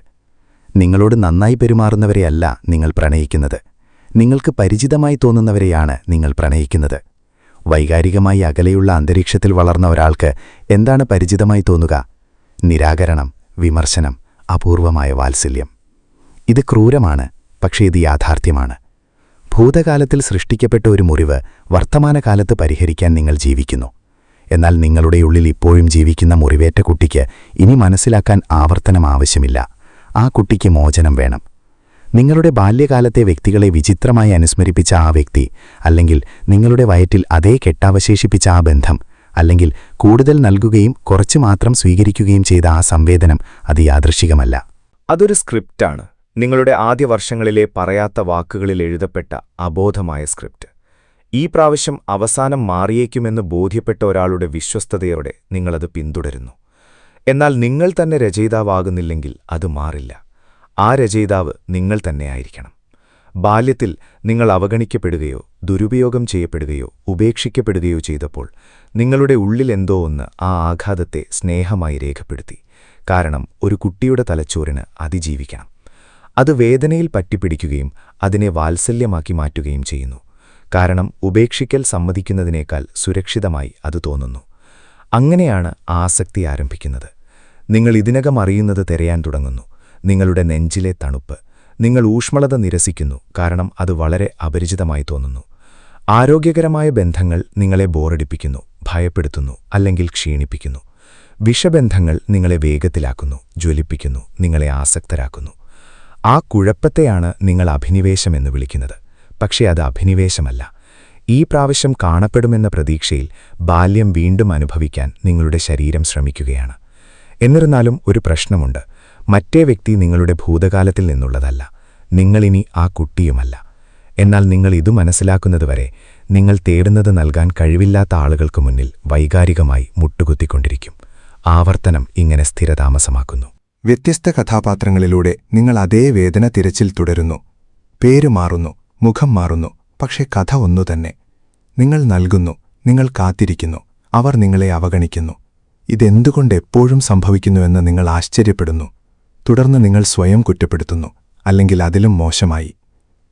നിങ്ങളോട് നന്നായി പെരുമാറുന്നവരെയല്ല നിങ്ങൾ പ്രണയിക്കുന്നത്, നിങ്ങൾക്ക് പരിചിതമായി തോന്നുന്നവരെയാണ് നിങ്ങൾ പ്രണയിക്കുന്നത്. വൈകാരികമായി അകലെയുള്ള അന്തരീക്ഷത്തിൽ വളർന്ന ഒരാൾക്ക് എന്താണ് പരിചിതമായി തോന്നുക? നിരാകരണം, വിമർശനം, അപൂർവമായ വാത്സല്യം. ഇത് ക്രൂരമാണ്, പക്ഷേ ഇത് യാഥാർത്ഥ്യമാണ്. ഭൂതകാലത്തിൽ സൃഷ്ടിക്കപ്പെട്ട ഒരു മുറിവ് വർത്തമാനകാലത്ത് പരിഹരിക്കാൻ നിങ്ങൾ ജീവിക്കുന്നു. എന്നാൽ നിങ്ങളുടെ ഉള്ളിൽ ഇപ്പോഴും ജീവിക്കുന്ന മുറിവേറ്റ കുട്ടിക്ക് ഇനി മനസ്സിലാക്കാൻ ആവർത്തനം ആവശ്യമില്ല. ആ കുട്ടിക്ക് മോചനം വേണം. നിങ്ങളുടെ ബാല്യകാലത്തെ വ്യക്തികളെ വിചിത്രമായി അനുസ്മരിപ്പിച്ച ആ വ്യക്തി, അല്ലെങ്കിൽ നിങ്ങളുടെ വയറ്റിൽ അതേ കെട്ടവശേഷിപ്പിച്ച ആ ബന്ധം, അല്ലെങ്കിൽ കൂടുതൽ നൽകുകയും കുറച്ചു മാത്രം സ്വീകരിക്കുകയും ചെയ്ത ആ സംവേദനം, അത് യാദൃശ്ചികമല്ല. അതൊരു സ്ക്രിപ്റ്റാണ്. നിങ്ങളുടെ ആദ്യ വർഷങ്ങളിലെ പറയാത്ത വാക്കുകളിൽ എഴുതപ്പെട്ട അബോധമായ സ്ക്രിപ്റ്റ്. ഈ പ്രാവശ്യം അവസാനം മാറിയേക്കുമെന്ന് ബോധ്യപ്പെട്ട ഒരാളുടെ വിശ്വസ്തതയോടെ നിങ്ങളത് പിന്തുടരുന്നു. എന്നാൽ നിങ്ങൾ തന്നെ രചയിതാവാകുന്നില്ലെങ്കിൽ അത് മാറില്ല. ആ രചയിതാവ് നിങ്ങൾ തന്നെയായിരിക്കണം. ബാല്യത്തിൽ നിങ്ങൾ അവഗണിക്കപ്പെടുകയോ ദുരുപയോഗം ചെയ്യപ്പെടുകയോ ഉപേക്ഷിക്കപ്പെടുകയോ ചെയ്തപ്പോൾ നിങ്ങളുടെ ഉള്ളിലെന്തോ ഒന്ന് ആ ആഘാതത്തെ സ്നേഹമായി രേഖപ്പെടുത്തി. കാരണം ഒരു കുട്ടിയുടെ തലച്ചോറിന് അതിജീവിക്കണം. അത് വേദനയിൽ പറ്റിപ്പിടിക്കുകയും അതിനെ വാത്സല്യമാക്കി മാറ്റുകയും ചെയ്യുന്നു. കാരണം ഉപേക്ഷിക്കൽ സമ്മതിക്കുന്നതിനേക്കാൾ സുരക്ഷിതമായി അത് തോന്നുന്നു. അങ്ങനെയാണ് ആസക്തി ആരംഭിക്കുന്നത്. നിങ്ങൾ ഇതിനകം അറിയുന്നത് തിരയാൻ തുടങ്ങുന്നു. നിങ്ങളുടെ നെഞ്ചിലെ തണുപ്പ്. നിങ്ങൾ ഊഷ്മളത നിരസിക്കുന്നു, കാരണം അത് വളരെ അപരിചിതമായി തോന്നുന്നു. ആരോഗ്യകരമായ ബന്ധങ്ങൾ നിങ്ങളെ ബോറടിപ്പിക്കുന്നു, ഭയപ്പെടുത്തുന്നു, അല്ലെങ്കിൽ ക്ഷീണിപ്പിക്കുന്നു. വിഷബന്ധങ്ങൾ നിങ്ങളെ വേഗത്തിലാക്കുന്നു, ജ്വലിപ്പിക്കുന്നു, നിങ്ങളെ ആസക്തരാക്കുന്നു. ആ കുഴപ്പത്തെയാണ് നിങ്ങൾ അഭിനിവേശമെന്ന് വിളിക്കുന്നത്. പക്ഷേ അത് അഭിനിവേശമല്ല. ഈ പ്രാവശ്യം കാണപ്പെടുമെന്ന പ്രതീക്ഷയിൽ ബാല്യം വീണ്ടും അനുഭവിക്കാൻ നിങ്ങളുടെ ശരീരം ശ്രമിക്കുകയാണ്. എന്നിരുന്നാലും ഒരു പ്രശ്നമുണ്ട്. മറ്റേ വ്യക്തി നിങ്ങളുടെ ഭൂതകാലത്തിൽ നിന്നുള്ളതല്ല. നിങ്ങളിനി ആ കുട്ടിയുമല്ല. എന്നാൽ നിങ്ങൾ ഇതു മനസ്സിലാക്കുന്നതുവരെ നിങ്ങൾ തേടുന്നത് നൽകാൻ കഴിവില്ലാത്ത ആളുകൾക്ക് മുന്നിൽ വൈകാരികമായി മുട്ടുകുത്തിക്കൊണ്ടിരിക്കും. ആവർത്തനം ഇങ്ങനെ സ്ഥിരതാമസമാക്കുന്നു. വ്യത്യസ്ത കഥാപാത്രങ്ങളിലൂടെ നിങ്ങൾ അതേ വേദന തിരച്ചിൽ തുടരുന്നു. പേര് മാറുന്നു, മുഖം മാറുന്നു, പക്ഷേ കഥ ഒന്നുതന്നെ. നിങ്ങൾ നൽകുന്നു, നിങ്ങൾ കാത്തിരിക്കുന്നു, അവർ നിങ്ങളെ അവഗണിക്കുന്നു. ഇതെന്തുകൊണ്ട് എപ്പോഴും സംഭവിക്കുന്നുവെന്ന് നിങ്ങൾ ആശ്ചര്യപ്പെടുന്നു. തുടർന്ന് നിങ്ങൾ സ്വയം കുറ്റപ്പെടുത്തുന്നു, അല്ലെങ്കിൽ അതിലും മോശമായി.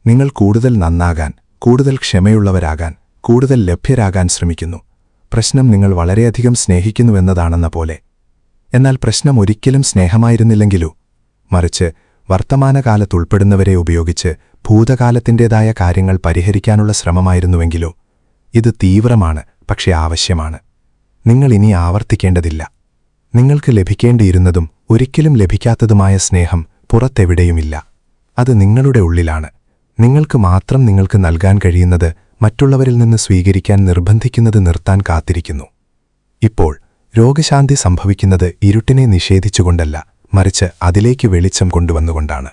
നിങ്ങൾ കൂടുതൽ നന്നാകാൻ, കൂടുതൽ ക്ഷമയുള്ളവരാകാൻ, കൂടുതൽ ലഭ്യരാകാൻ ശ്രമിക്കുന്നു. പ്രശ്നം നിങ്ങൾ വളരെയധികം സ്നേഹിക്കുന്നുവെന്നതാണെന്ന പോലെ. എന്നാൽ പ്രശ്നം ഒരിക്കലും സ്നേഹമായിരുന്നില്ലെങ്കിലോ? മറിച്ച് വർത്തമാനകാലത്തുൾപ്പെടുന്നവരെ ഉപയോഗിച്ച് ഭൂതകാലത്തിൻ്റെതായ കാര്യങ്ങൾ പരിഹരിക്കാനുള്ള ശ്രമമായിരുന്നുവെങ്കിലോ? ഇത് തീവ്രമാണ്, പക്ഷേ ആവശ്യമാണ്. നിങ്ങൾ ഇനി ആവർത്തിക്കേണ്ടതില്ല. നിങ്ങൾക്ക് ലഭിക്കേണ്ടിയിരുന്നതും ഒരിക്കലും ലഭിക്കാത്തതുമായ സ്നേഹം പുറത്തെവിടെയുമില്ല. അത് നിങ്ങളുടെ ഉള്ളിലാണ്. നിങ്ങൾക്ക് മാത്രം നിങ്ങൾക്ക് നൽകാൻ കഴിയുന്നത് മറ്റുള്ളവരിൽ നിന്ന് സ്വീകരിക്കാൻ നിർബന്ധിക്കുന്നത് നിർത്താൻ കാത്തിരിക്കുന്നു. ഇപ്പോൾ രോഗശാന്തി സംഭവിക്കുന്നത് ഇരുട്ടിനെ നിഷേധിച്ചുകൊണ്ടല്ല, മറിച്ച് അതിലേക്ക് വെളിച്ചം കൊണ്ടുവന്നുകൊണ്ടാണ്.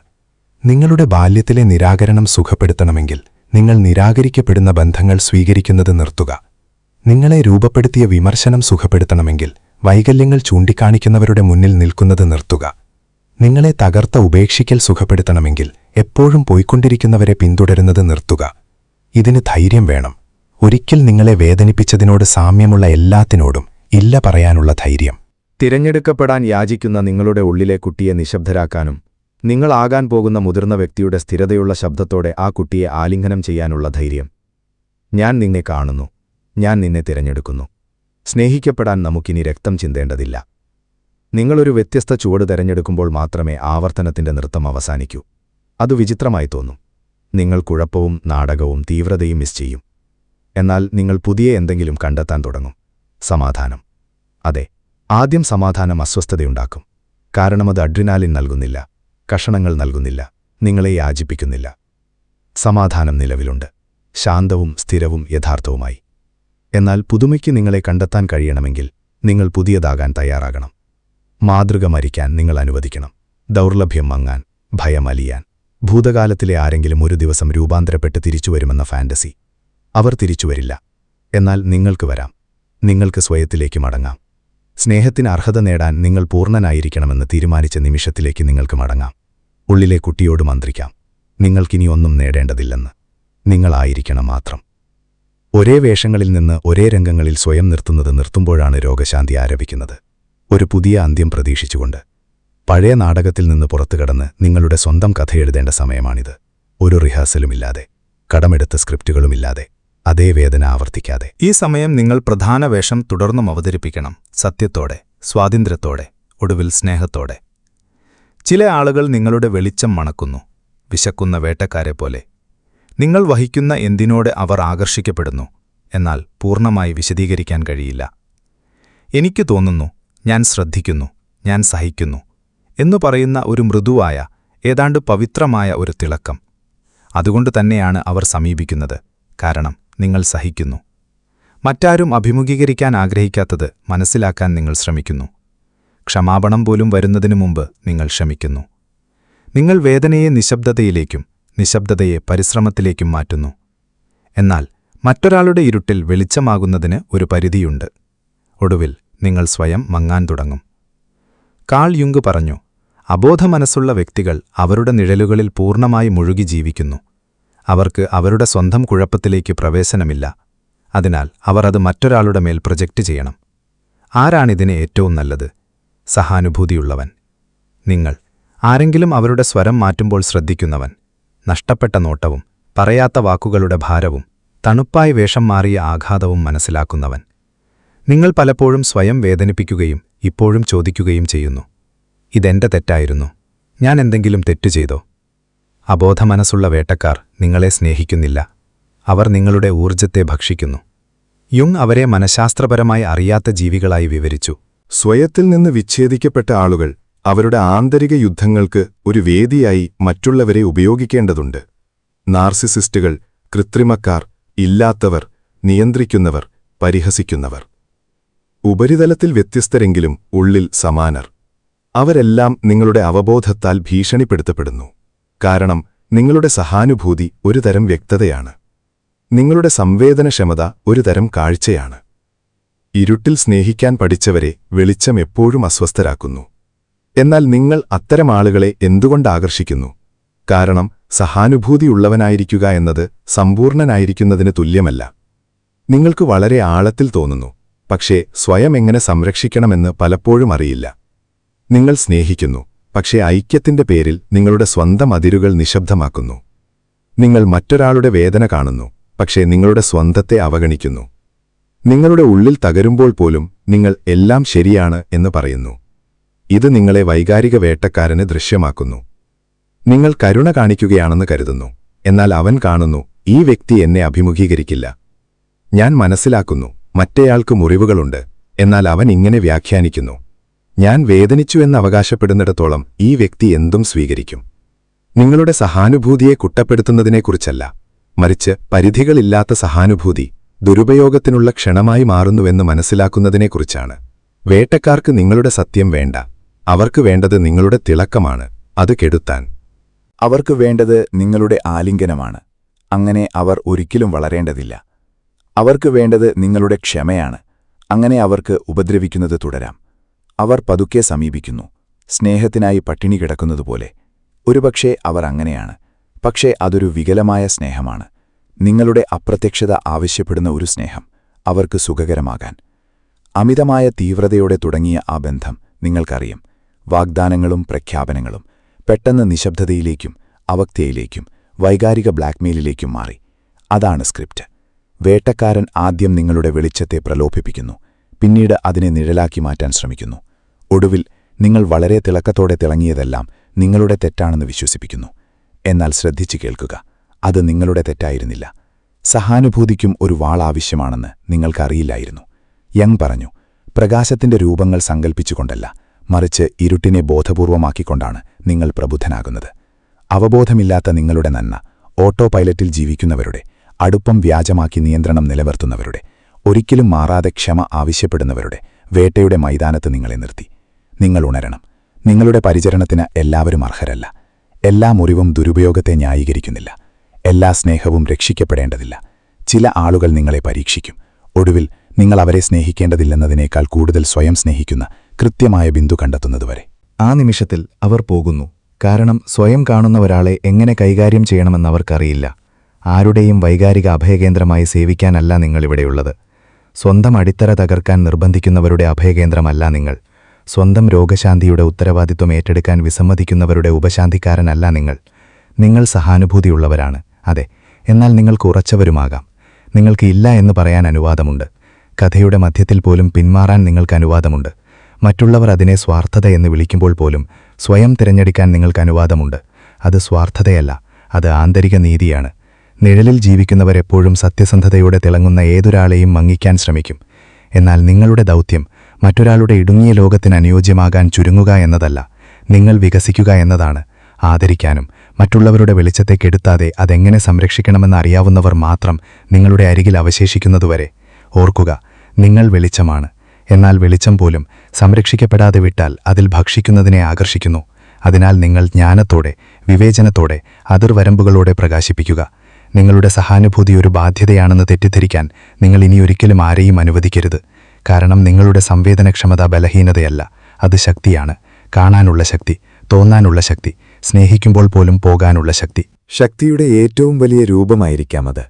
നിങ്ങളുടെ ബാല്യത്തിലെ നിരാകരണം സുഖപ്പെടുത്തണമെങ്കിൽ നിങ്ങൾ നിരാകരിക്കപ്പെടുന്ന ബന്ധങ്ങൾ സ്വീകരിക്കുന്നത് നിർത്തുക. നിങ്ങളെ രൂപപ്പെടുത്തിയ വിമർശനം സുഖപ്പെടുത്തണമെങ്കിൽ വൈകല്യങ്ങൾ ചൂണ്ടിക്കാണിക്കുന്നവരുടെ മുന്നിൽ നിൽക്കുന്നത് നിർത്തുക. നിങ്ങളെ തകർത്ത ഉപേക്ഷിക്കൽ സുഖപ്പെടുത്തണമെങ്കിൽ എപ്പോഴും പോയിക്കൊണ്ടിരിക്കുന്നവരെ പിന്തുടരുന്നത് നിർത്തുക. ഇതിന് ധൈര്യം വേണം. ഒരിക്കൽ നിങ്ങളെ വേദനിപ്പിച്ചതിനോട് സാമ്യമുള്ള എല്ലാത്തിനോടും ഇല്ല പറയാനുള്ള ധൈര്യം. തിരഞ്ഞെടുക്കപ്പെടാൻ യാചിക്കുന്ന നിങ്ങളുടെ ഉള്ളിലെ കുട്ടിയെ നിശബ്ദരാക്കാനും നിങ്ങളാകാൻ പോകുന്ന മുതിർന്ന വ്യക്തിയുടെ സ്ഥിരതയുള്ള ശബ്ദത്തോടെ ആ കുട്ടിയെ ആലിംഗനം ചെയ്യാനുള്ള ധൈര്യം. ഞാൻ നിന്നെ കാണുന്നു, ഞാൻ നിന്നെ തിരഞ്ഞെടുക്കുന്നു. സ്നേഹിക്കപ്പെടാൻ നമുക്കിനി രക്തം ചിന്തേണ്ടതില്ല. നിങ്ങളൊരു വ്യത്യസ്ത ചുവട് തിരഞ്ഞെടുക്കുമ്പോൾ മാത്രമേ ആവർത്തനത്തിന്റെ നൃത്തം അവസാനിക്കൂ. അത് വിചിത്രമായി തോന്നും. നിങ്ങൾ കുഴപ്പവും നാടകവും തീവ്രതയും മിസ് ചെയ്യും. എന്നാൽ നിങ്ങൾ പുതിയ എന്തെങ്കിലും കണ്ടെത്താൻ തുടങ്ങും. സമാധാനം. അതെ, ആദ്യം സമാധാനം അസ്വസ്ഥതയുണ്ടാക്കും. കാരണം അത് അഡ്രിനാലിൻ നൽകുന്നില്ല, കഷണങ്ങൾ നൽകുന്നില്ല, നിങ്ങളെ യാചിപ്പിക്കുന്നില്ല. സമാധാനം നിലവിലുണ്ട്, ശാന്തവും സ്ഥിരവും യഥാർത്ഥവുമായി. എന്നാൽ പുതുമയ്ക്ക് നിങ്ങളെ കണ്ടെത്താൻ കഴിയണമെങ്കിൽ നിങ്ങൾ പുതിയതാകാൻ തയ്യാറാകണം. മാതൃക മരിക്കാൻ നിങ്ങൾ അനുവദിക്കണം. ദൗർലഭ്യം മങ്ങാൻ, ഭയം അലിയാൻ. ഭൂതകാലത്തിലെ ആരെങ്കിലും ഒരു ദിവസം രൂപാന്തരപ്പെട്ട് തിരിച്ചുവരുമെന്ന ഫാന്റസി. അവർ തിരിച്ചുവരില്ല. എന്നാൽ നിങ്ങൾക്ക് വരാം. നിങ്ങൾക്ക് സ്വയത്തിലേക്ക് മടങ്ങാം. സ്നേഹത്തിന് അർഹത നേടാൻ നിങ്ങൾ പൂർണ്ണനായിരിക്കണമെന്ന് തീരുമാനിച്ച നിമിഷത്തിലേക്ക് നിങ്ങൾക്ക് മടങ്ങാം. ഉള്ളിലെ കുട്ടിയോട് മന്ത്രിക്കാം, നിങ്ങൾക്കിനി ഒന്നും നേടേണ്ടതില്ലെന്ന്. നിങ്ങളായിരിക്കണം മാത്രം. ഒരേ വേഷങ്ങളിൽ നിന്ന് ഒരേ രംഗങ്ങളിൽ സ്വയം നിർത്തുമ്പോഴാണ് രോഗശാന്തി ആരംഭിക്കുന്നത്. ഒരു പുതിയ അന്ത്യം പ്രതീക്ഷിച്ചുകൊണ്ട്. പഴയ നാടകത്തിൽ നിന്ന് പുറത്തുകടന്ന് നിങ്ങളുടെ സ്വന്തം കഥ എഴുതേണ്ട സമയമാണിത്. ഒരു റിഹേഴ്സലുമില്ലാതെ, കടമെടുത്ത സ്ക്രിപ്റ്റുകളുമില്ലാതെ, അതേ വേദന ആവർത്തിക്കാതെ. ഈ സമയം നിങ്ങൾ പ്രധാന വേഷം തുടർന്നും അവതരിപ്പിക്കണം. സത്യത്തോടെ, സ്വാതന്ത്ര്യത്തോടെ, ഒടുവിൽ സ്നേഹത്തോടെ. ചില ആളുകൾ നിങ്ങളുടെ വെളിച്ചം മണക്കുന്നു, വിശക്കുന്ന വേട്ടക്കാരെ പോലെ. നിങ്ങൾ വഹിക്കുന്ന എന്തിനോട് അവർ ആകർഷിക്കപ്പെടുന്നു, എന്നാൽ പൂർണ്ണമായി വിശദീകരിക്കാൻ കഴിയില്ല. എനിക്ക് തോന്നുന്നു, ഞാൻ ശ്രദ്ധിക്കുന്നു, ഞാൻ സഹിക്കുന്നു എന്നു പറയുന്ന ഒരു മൃദുവായ, ഏതാണ്ട് പവിത്രമായ ഒരു തിളക്കം. അതുകൊണ്ട് തന്നെയാണ് അവർ സമീപിക്കുന്നത്. കാരണം നിങ്ങൾ സഹിക്കുന്നു. മറ്റാരും അഭിമുഖീകരിക്കാൻ ആഗ്രഹിക്കാത്തത് മനസ്സിലാക്കാൻ നിങ്ങൾ ശ്രമിക്കുന്നു. ക്ഷമാപണം പോലും വരുന്നതിനു മുമ്പ് നിങ്ങൾ ക്ഷമിക്കുന്നു. നിങ്ങൾ വേദനയെ നിശബ്ദതയിലേക്കും നിശബ്ദതയെ പരിശ്രമത്തിലേക്കും മാറ്റുന്നു. എന്നാൽ മറ്റൊരാളുടെ ഇരുട്ടിൽ വെളിച്ചമാകുന്നതിന് ഒരു പരിധിയുണ്ട്. ഒടുവിൽ നിങ്ങൾ സ്വയം മങ്ങാൻ തുടങ്ങും. കാൾ യുങ് പറഞ്ഞു, അബോധമനസ്സുള്ള വ്യക്തികൾ അവരുടെ നിഴലുകളിൽ പൂർണ്ണമായി മുഴുകി ജീവിക്കുന്നു. അവർക്ക് അവരുടെ സ്വന്തം കുഴപ്പത്തിലേക്ക് പ്രവേശനമില്ല. അതിനാൽ അവർ അത് മറ്റൊരാളുടെ മേൽ പ്രൊജക്റ്റ് ചെയ്യണം. ആരാണിതിന് ഏറ്റവും നല്ലത്? സഹാനുഭൂതിയുള്ളവൻ. നിങ്ങൾ. ആരെങ്കിലും അവരുടെ സ്വരം മാറ്റുമ്പോൾ ശ്രദ്ധിക്കുന്നവൻ. നഷ്ടപ്പെട്ട നോട്ടവും പറയാത്ത വാക്കുകളുടെ ഭാരവും തണുപ്പായി വേഷം മാറിയ ആഘാതവും മനസ്സിലാക്കുന്നവൻ. നിങ്ങൾ പലപ്പോഴും സ്വയം വേദനിപ്പിക്കുകയും ഇപ്പോഴും ചോദിക്കുകയും ചെയ്യുന്നു, ഇതെന്റെ തെറ്റായിരുന്നു, ഞാൻ എന്തെങ്കിലും തെറ്റു ചെയ്തോ? അബോധമനസ്സുള്ള വേട്ടക്കാർ നിങ്ങളെ സ്നേഹിക്കുന്നില്ല. അവർ നിങ്ങളുടെ ഊർജ്ജത്തെ ഭക്ഷിക്കുന്നു. യുങ് അവരെ മനഃശാസ്ത്രപരമായി അറിയാത്ത ജീവികളായി വിവരിച്ചു. സ്വയത്തിൽ നിന്ന് വിച്ഛേദിക്കപ്പെട്ട ആളുകൾ അവരുടെ ആന്തരിക യുദ്ധങ്ങൾക്ക് ഒരു വേദിയായി മറ്റുള്ളവരെ ഉപയോഗിക്കേണ്ടതുണ്ട്. നാർസിസിസ്റ്റുകൾ, കൃത്രിമക്കാർ, ഇല്ലാത്തവർ, നിയന്ത്രിക്കുന്നവർ, പരിഹസിക്കുന്നവർ. ഉപരിതലത്തിൽ വ്യത്യസ്തരെങ്കിലും ഉള്ളിൽ സമാനർ. അവരെല്ലാം നിങ്ങളുടെ അവബോധത്താൽ ഭീഷണിപ്പെടുത്തപ്പെടുന്നു. കാരണം നിങ്ങളുടെ സഹാനുഭൂതി ഒരു തരം വ്യക്തതയാണ്. നിങ്ങളുടെ സംവേദനക്ഷമത ഒരു തരം കാഴ്ചയാണ്. ഇരുട്ടിൽ സ്നേഹിക്കാൻ പഠിച്ചവരെ വെളിച്ചം എപ്പോഴും അസ്വസ്ഥരാക്കുന്നു. എന്നാൽ നിങ്ങൾ അത്തരം ആളുകളെ എന്തുകൊണ്ട് ആകർഷിക്കുന്നു? കാരണം സഹാനുഭൂതിയുള്ളവനായിരിക്കുക എന്നത് സമ്പൂർണ്ണനായിരിക്കുന്നതിന് തുല്യമല്ല. നിങ്ങൾക്ക് വളരെ ആഴത്തിൽ തോന്നുന്നു, പക്ഷേ സ്വയം എങ്ങനെ സംരക്ഷിക്കണമെന്ന് പലപ്പോഴും അറിയില്ല. നിങ്ങൾ സ്നേഹിക്കുന്നു, പക്ഷേ ഐക്യത്തിന്റെ പേരിൽ നിങ്ങളുടെ സ്വന്തം അതിരുകൾ നിശബ്ദമാക്കുന്നു. നിങ്ങൾ മറ്റൊരാളുടെ വേദന കാണുന്നു, പക്ഷേ നിങ്ങളുടെ സ്വന്തത്തെ അവഗണിക്കുന്നു. നിങ്ങളുടെ ഉള്ളിൽ തകരുമ്പോൾ പോലും നിങ്ങൾ എല്ലാം ശരിയാണ് എന്ന് പറയുന്നു. ഇത് നിങ്ങളെ വൈകാരിക വേട്ടക്കാരന് ദൃശ്യമാക്കുന്നു. നിങ്ങൾ കരുണ കാണിക്കുകയാണെന്ന് കരുതുന്നു, എന്നാൽ അവൻ കാണുന്നു, ഈ വ്യക്തി എന്നെ അഭിമുഖീകരിക്കില്ല. ഞാൻ മനസ്സിലാക്കുന്നു, മറ്റേയാൾക്ക് മുറിവുകളുണ്ട്, എന്നാൽ അവൻ ഇങ്ങനെ വ്യാഖ്യാനിക്കുന്നു. ഞാൻ വേദനിച്ചു എന്ന് അവകാശപ്പെടുന്നിടത്തോളം ഈ വ്യക്തി എന്തും സ്വീകരിക്കും. നിങ്ങളുടെ സഹാനുഭൂതിയെ കുറ്റപ്പെടുത്തുന്നതിനെക്കുറിച്ചല്ല, മറിച്ച് പരിധികളില്ലാത്ത സഹാനുഭൂതി ദുരുപയോഗത്തിനുള്ള ക്ഷണമായി മാറുന്നുവെന്ന് മനസ്സിലാക്കുന്നതിനെക്കുറിച്ചാണ്. വേട്ടക്കാർക്ക് നിങ്ങളുടെ സത്യം വേണ്ട. അവർക്ക് വേണ്ടത് നിങ്ങളുടെ തിളക്കമാണ്, അത് കെടുത്താൻ. അവർക്ക് വേണ്ടത് നിങ്ങളുടെ ആലിംഗനമാണ്. അങ്ങനെ അവർ ഒരിക്കലും വളരേണ്ടതില്ല. അവർക്ക് വേണ്ടത് നിങ്ങളുടെ ക്ഷമയാണ്. അങ്ങനെ അവർക്ക് ഉപദ്രവിക്കുന്നത് തുടരാം. അവർ പതുക്കെ സമീപിക്കുന്നു, സ്നേഹത്തിനായി പട്ടിണി കിടക്കുന്നതുപോലെ. ഒരുപക്ഷേ അവർ അങ്ങനെയാണ്, പക്ഷേ അതൊരു വികലമായ സ്നേഹമാണ്. നിങ്ങളുടെ അപ്രത്യക്ഷത ആവശ്യപ്പെടുന്ന ഒരു സ്നേഹം, അവർക്ക് സുഖകരമാകാൻ. അമിതമായ തീവ്രതയോടെ തുടങ്ങിയ ആ ബന്ധം നിങ്ങൾക്കറിയാം. വാഗ്ദാനങ്ങളും പ്രഖ്യാപനങ്ങളും പെട്ടെന്ന് നിശബ്ദതയിലേക്കും അവക്തയിലേക്കും വൈകാരിക ബ്ലാക്ക്മെയിലിലേക്കും മാറി. അതാണ് സ്ക്രിപ്റ്റ്. വേട്ടക്കാരൻ ആദ്യം നിങ്ങളുടെ വെളിച്ചത്തെ പ്രലോഭിപ്പിക്കുന്നു, പിന്നീട് അതിനെ നിഴലാക്കി മാറ്റാൻ ശ്രമിക്കുന്നു. ഒടുവിൽ നിങ്ങൾ വളരെ തിളക്കത്തോടെ തിളങ്ങിയതെല്ലാം നിങ്ങളുടെ തെറ്റാണെന്ന് വിശ്വസിപ്പിക്കുന്നു. എന്നാൽ ശ്രദ്ധിച്ചു കേൾക്കുക, അത് നിങ്ങളുടെ തെറ്റായിരുന്നില്ല. സഹാനുഭൂതിക്കും ഒരു വാൾ ആവശ്യമാണെന്ന് നിങ്ങൾക്കറിയില്ലായിരുന്നു. യങ് പറഞ്ഞു, പ്രകാശത്തിന്റെ രൂപങ്ങൾ സങ്കൽപ്പിച്ചുകൊണ്ടല്ല, മറിച്ച് ഇരുട്ടിനെ ബോധപൂർവമാക്കിക്കൊണ്ടാണ് നിങ്ങൾ പ്രബുദ്ധനാകുന്നത്. അവബോധമില്ലാത്ത നിങ്ങളുടെ നന്മ, ഓട്ടോ പൈലറ്റിൽ ജീവിക്കുന്നവരുടെ, അടുപ്പം വ്യാജമാക്കി നിയന്ത്രണം നിലനിർത്തുന്നവരുടെ, ഒരിക്കലും മാറാതെ ക്ഷമ ആവശ്യപ്പെടുന്നവരുടെ വേട്ടയുടെ മൈതാനത്ത് നിങ്ങളെ നിർത്തി. നിങ്ങൾ ഉണരണം. നിങ്ങളുടെ പരിചരണത്തിന് എല്ലാവരും അർഹരല്ല. എല്ലാ മുറിവും ദുരുപയോഗത്തെ ന്യായീകരിക്കുന്നില്ല. എല്ലാ സ്നേഹവും രക്ഷിക്കപ്പെടേണ്ടതില്ല. ചില ആളുകൾ നിങ്ങളെ പരീക്ഷിക്കും. ഒടുവിൽ നിങ്ങൾ അവരെ സ്നേഹിക്കേണ്ടതില്ലെന്നതിനേക്കാൾ കൂടുതൽ സ്വയം സ്നേഹിക്കുന്ന കൃത്യമായ ബിന്ദു കണ്ടെത്തുന്നതുവരെ. ആ നിമിഷത്തിൽ അവർ പോകുന്നു. കാരണം സ്വയം കാണുന്ന ഒരാളെ എങ്ങനെ കൈകാര്യം ചെയ്യണമെന്നവർക്കറിയില്ല. ആരുടെയും വൈകാരിക അഭയകേന്ദ്രമായി സേവിക്കാനല്ല നിങ്ങളിവിടെയുള്ളത്. സ്വന്തം അടിത്തറ തകർക്കാൻ നിർബന്ധിക്കുന്നവരുടെ അഭയകേന്ദ്രമല്ല നിങ്ങൾ. സ്വന്തം രോഗശാന്തിയുടെ ഉത്തരവാദിത്വം ഏറ്റെടുക്കാൻ വിസമ്മതിക്കുന്നവരുടെ ഉപശാന്തിക്കാരനല്ല നിങ്ങൾ. നിങ്ങൾ സഹാനുഭൂതിയുള്ളവരാണ്, അതെ, എന്നാൽ നിങ്ങൾക്ക് ഉറച്ചവരുമാകാം. നിങ്ങൾക്ക് ഇല്ല എന്ന് പറയാൻ അനുവാദമുണ്ട്. കഥയുടെ മധ്യത്തിൽ പോലും പിന്മാറാൻ നിങ്ങൾക്ക് അനുവാദമുണ്ട്. മറ്റുള്ളവർ അതിനെ സ്വാർത്ഥത എന്ന് വിളിക്കുമ്പോൾ പോലും സ്വയം തിരഞ്ഞെടുക്കാൻ നിങ്ങൾക്ക് അനുവാദമുണ്ട്. അത് സ്വാർത്ഥതയല്ല, അത് ആന്തരിക നീതിയാണ്. നിഴലിൽ ജീവിക്കുന്നവരെപ്പോഴും സത്യസന്ധതയോടെ തിളങ്ങുന്ന ഏതൊരാളെയും മങ്ങിക്കാൻ ശ്രമിക്കും. എന്നാൽ നിങ്ങളുടെ ദൗത്യം മറ്റൊരാളുടെ ഇടുങ്ങിയ ലോകത്തിന് അനുയോജ്യമാകാൻ ചുരുങ്ങുക എന്നതല്ല, നിങ്ങൾ വികസിക്കുക എന്നതാണ്. ആദരിക്കാനും മറ്റുള്ളവരുടെ വെളിച്ചത്തെ കെടുത്താതെ അതെങ്ങനെ സംരക്ഷിക്കണമെന്ന് അറിയാവുന്നവർ മാത്രം നിങ്ങളുടെ അരികിൽ അവശേഷിക്കുന്നതുവരെ. ഓർക്കുക, നിങ്ങൾ വെളിച്ചമാണ്. എന്നാൽ വെളിച്ചം പോലും സംരക്ഷിക്കപ്പെടാതെ വിട്ടാൽ അതിൽ ഭക്ഷിക്കുന്നതിനെ ആകർഷിക്കുന്നു. അതിനാൽ നിങ്ങൾ ജ്ഞാനത്തോടെ, വിവേചനത്തോടെ, അതിർവരമ്പുകളോടെ പ്രകാശിപ്പിക്കുക. നിങ്ങളുടെ സഹാനുഭൂതി ഒരു ബാധ്യതയാണെന്ന് തെറ്റിദ്ധരിക്കാൻ നിങ്ങൾ ഇനിയൊരിക്കലും ആരെയും അനുവദിക്കരുത്. കാരണം നിങ്ങളുടെ സംവേദനക്ഷമത ബലഹീനതയല്ല, അത് ശക്തിയാണ്. കാണാനുള്ള ശക്തി, തോന്നാനുള്ള ശക്തി, സ്നേഹിക്കുമ്പോൾ പോലും പോകാനുള്ള ശക്തി. ശക്തിയുടെ ഏറ്റവും വലിയ രൂപമായിരിക്കാം അത്.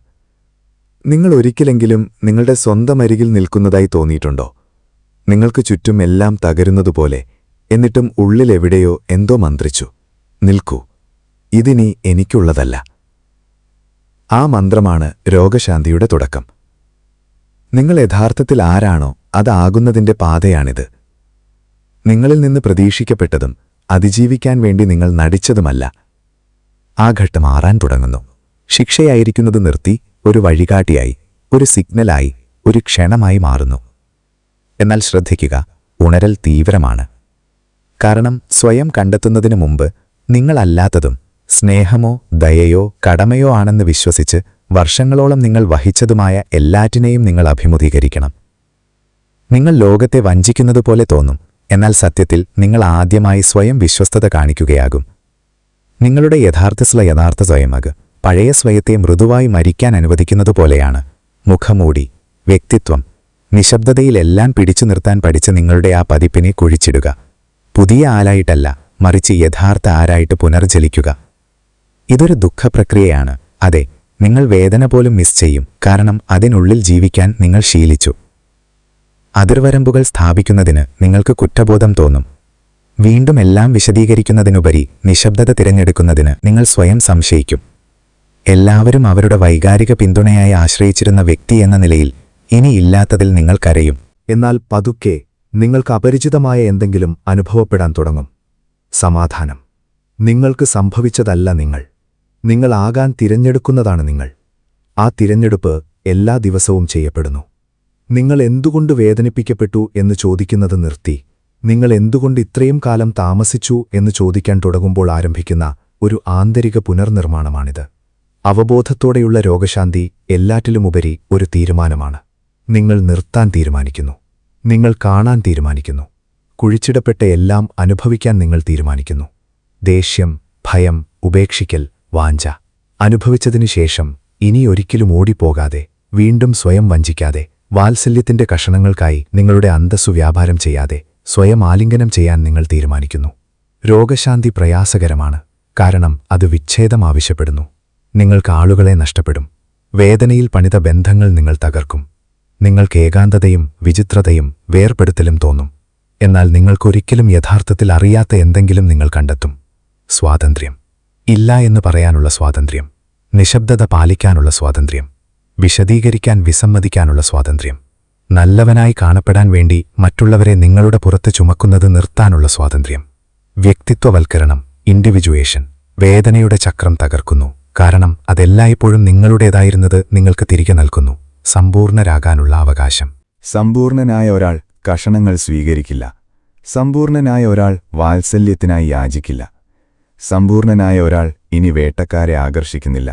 നിങ്ങൾ ഒരിക്കലെങ്കിലും നിങ്ങളുടെ സ്വന്തം അരികിൽ നിൽക്കുന്നതായി തോന്നിയിട്ടുണ്ടോ? നിങ്ങൾക്ക് ചുറ്റും എല്ലാം തകരുന്നതുപോലെ, എന്നിട്ടും ഉള്ളിലെവിടെയോ എന്തോ മന്ത്രിച്ചു, നിൽക്കൂ, ഇതിനി എനിക്കുള്ളതല്ല. ആ മന്ത്രമാണ് രോഗശാന്തിയുടെ തുടക്കം. നിങ്ങൾ യഥാർത്ഥത്തിൽ ആരാണോ അതാകുന്നതിന്റെ പാതയാണിത്. നിങ്ങളിൽ നിന്ന് പ്രതീക്ഷിക്കപ്പെട്ടതും അതിജീവിക്കാൻ വേണ്ടി നിങ്ങൾ നടിച്ചതുമല്ല. ആ ഘട്ടം മാറാൻ തുടങ്ങുന്നു. ശിക്ഷയായിരിക്കുന്നത് നിർത്തി ഒരു വഴികാട്ടിയായി, ഒരു സിഗ്നലായി, ഒരു ക്ഷണമായി മാറുന്നു. എന്നാൽ ശ്രദ്ധിക്കുക, ഉണരൽ തീവ്രമാണ്. കാരണം സ്വയം കണ്ടെത്തുന്നതിനു മുമ്പ് നിങ്ങളല്ലാത്തതും സ്നേഹമോ ദയയോ കടമയോ ആണെന്ന് വിശ്വസിച്ച് വർഷങ്ങളോളം നിങ്ങൾ വഹിച്ചതുമായ എല്ലാറ്റിനെയും നിങ്ങൾ അഭിമുഖീകരിക്കണം. നിങ്ങൾ ലോകത്തെ വഞ്ചിക്കുന്നതുപോലെ തോന്നും, എന്നാൽ സത്യത്തിൽ നിങ്ങൾ ആദ്യമായി സ്വയം വിശ്വസ്തത കാണിക്കുകയാകും. നിങ്ങളുടെ യഥാർത്ഥ സ്വയമാക് പഴയ സ്വയത്തെ മൃദുവായി മരിക്കാൻ അനുവദിക്കുന്നതുപോലെയാണ്. മുഖമൂടി, വ്യക്തിത്വം, നിശബ്ദതയിലെല്ലാം പിടിച്ചു നിർത്താൻ പഠിച്ച നിങ്ങളുടെ ആ പതിപ്പിനെ കുഴിച്ചിടുക. പുതിയ ആലായിട്ടല്ല, മറിച്ച് യഥാർത്ഥ ആരായിട്ട് പുനർജലിക്കുക. ഇതൊരു ദുഃഖപ്രക്രിയയാണ്, അതെ, നിങ്ങൾ വേദന പോലും മിസ് ചെയ്യും, കാരണം അതിനുള്ളിൽ ജീവിക്കാൻ നിങ്ങൾ ശീലിച്ചു. അതിർവരമ്പുകൾ സ്ഥാപിക്കുന്നതിന് നിങ്ങൾക്ക് കുറ്റബോധം തോന്നും. വീണ്ടും എല്ലാം വിശദീകരിക്കുന്നതിനുപരി നിശബ്ദത തിരഞ്ഞെടുക്കുന്നതിന് നിങ്ങൾ സ്വയം സംശയിക്കും. എല്ലാവരും അവരുടെ വൈകാരിക പിന്തുണയായി ആശ്രയിച്ചിരുന്ന വ്യക്തി എന്ന നിലയിൽ ഇനി ഇല്ലാത്തതിൽ നിങ്ങൾ കരയും. എന്നാൽ പതുക്കെ നിങ്ങൾക്ക് അപരിചിതമായ എന്തെങ്കിലും അനുഭവപ്പെടാൻ തുടങ്ങും. സമാധാനം. നിങ്ങൾക്ക് സംഭവിച്ചതല്ല നിങ്ങൾ ആകാൻ തിരഞ്ഞെടുക്കുന്നതാണ് നിങ്ങൾ. ആ തിരഞ്ഞെടുപ്പ് എല്ലാ ദിവസവും ചെയ്യപ്പെടുന്നു. നിങ്ങൾ എന്തുകൊണ്ട് വേദനിപ്പിക്കപ്പെട്ടു എന്ന് ചോദിക്കുന്നത് നിർത്തി നിങ്ങൾ എന്തുകൊണ്ട് ഇത്രയും കാലം താമസിച്ചു എന്ന് ചോദിക്കാൻ തുടങ്ങുമ്പോൾ ആരംഭിക്കുന്ന ഒരു ആന്തരിക പുനർനിർമ്മാണമാണിത്. അവബോധത്തോടെയുള്ള രോഗശാന്തി എല്ലാറ്റിലുമുപരി ഒരു തീരുമാനമാണ്. നിങ്ങൾ നിർത്താൻ തീരുമാനിക്കുന്നു. നിങ്ങൾ കാണാൻ തീരുമാനിക്കുന്നു. കുഴിച്ചിടപ്പെട്ട എല്ലാം അനുഭവിക്കാൻ നിങ്ങൾ തീരുമാനിക്കുന്നു. ദേഷ്യം, ഭയം, ഉപേക്ഷിക്കൽ, വാഞ്ച അനുഭവിച്ചതിനു ശേഷം ഇനിയൊരിക്കലും ഓടിപ്പോകാതെ, വീണ്ടും സ്വയം വഞ്ചിക്കാതെ, വാത്സല്യത്തിന്റെ കഷണങ്ങൾക്കായി നിങ്ങളുടെ അന്തസ്സു വ്യാപാരം ചെയ്യാതെ സ്വയം ആലിംഗനം ചെയ്യാൻ നിങ്ങൾ തീരുമാനിക്കുന്നു. രോഗശാന്തി പ്രയാസകരമാണ്, കാരണം അത് വിച്ഛേദം ആവശ്യപ്പെടുന്നു. നിങ്ങൾക്ക് ആളുകളെ നഷ്ടപ്പെടും. വേദനയിൽ പണിത ബന്ധങ്ങൾ നിങ്ങൾ തകർക്കും. നിങ്ങൾക്ക് ഏകാന്തതയും വിചിത്രതയും വേർപെടുത്തലും തോന്നും. എന്നാൽ നിങ്ങൾക്കൊരിക്കലും യഥാർത്ഥത്തിൽ അറിയാത്ത എന്തെങ്കിലും നിങ്ങൾ കണ്ടെത്തും. സ്വാതന്ത്ര്യം. ഇല്ല എന്ന് പറയാനുള്ള സ്വാതന്ത്ര്യം. നിശബ്ദത പാലിക്കാനുള്ള സ്വാതന്ത്ര്യം. വിശദീകരിക്കാൻ വിസമ്മതിക്കാനുള്ള സ്വാതന്ത്ര്യം. നല്ലവനായി കാണപ്പെടാൻ വേണ്ടി മറ്റുള്ളവരെ നിങ്ങളുടെ പുറത്ത് ചുമക്കുന്നത് നിർത്താനുള്ള സ്വാതന്ത്ര്യം. വ്യക്തിത്വവൽക്കരണം, ഇൻഡിവിജ്വേഷൻ, വേദനയുടെ ചക്രം തകർക്കുന്നു. കാരണം അതെല്ലായ്പ്പോഴും നിങ്ങളുടേതായിരുന്നത് നിങ്ങൾക്ക് തിരികെ നൽകുന്നു. സമ്പൂർണരാകാനുള്ള അവകാശം. സമ്പൂർണനായ ഒരാൾ കഷണങ്ങൾ സ്വീകരിക്കില്ല. സമ്പൂർണനായ ഒരാൾ വാത്സല്യത്തിനായി യാചിക്കില്ല. സമ്പൂർണനായ ഒരാൾ ഇനി വേട്ടക്കാരെ ആകർഷിക്കുന്നില്ല,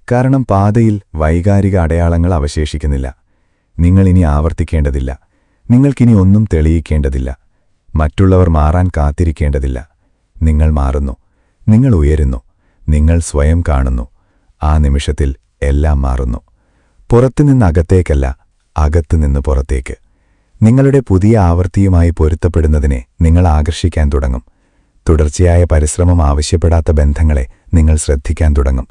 കാരണം പാതയിൽ വൈകാരിക അടയാളങ്ങൾ അവശേഷിക്കുന്നില്ല. നിങ്ങളിനി ആവർത്തിക്കേണ്ടതില്ല. നിങ്ങൾക്കിനി ഒന്നും തെളിയിക്കേണ്ടതില്ല. മറ്റുള്ളവർ മാറാൻ കാത്തിരിക്കേണ്ടതില്ല. നിങ്ങൾ മാറുന്നു. നിങ്ങൾ ഉയരുന്നു. നിങ്ങൾ സ്വയം കാണുന്നു. ആ നിമിഷത്തിൽ എല്ലാം മാറുന്നു. പുറത്തുനിന്ന് അകത്തേക്കല്ല, അകത്തുനിന്ന് പുറത്തേക്ക്. നിങ്ങളുടെ പുതിയ ആവൃത്തിയുമായി പൊരുത്തപ്പെടുന്നതിനെ നിങ്ങൾ ആകർഷിക്കാൻ തുടങ്ങും. തുടർച്ചയായ പരിശ്രമം ആവശ്യപ്പെടാത്ത ബന്ധങ്ങളെ നിങ്ങൾ ശ്രദ്ധിക്കാൻ തുടങ്ങും.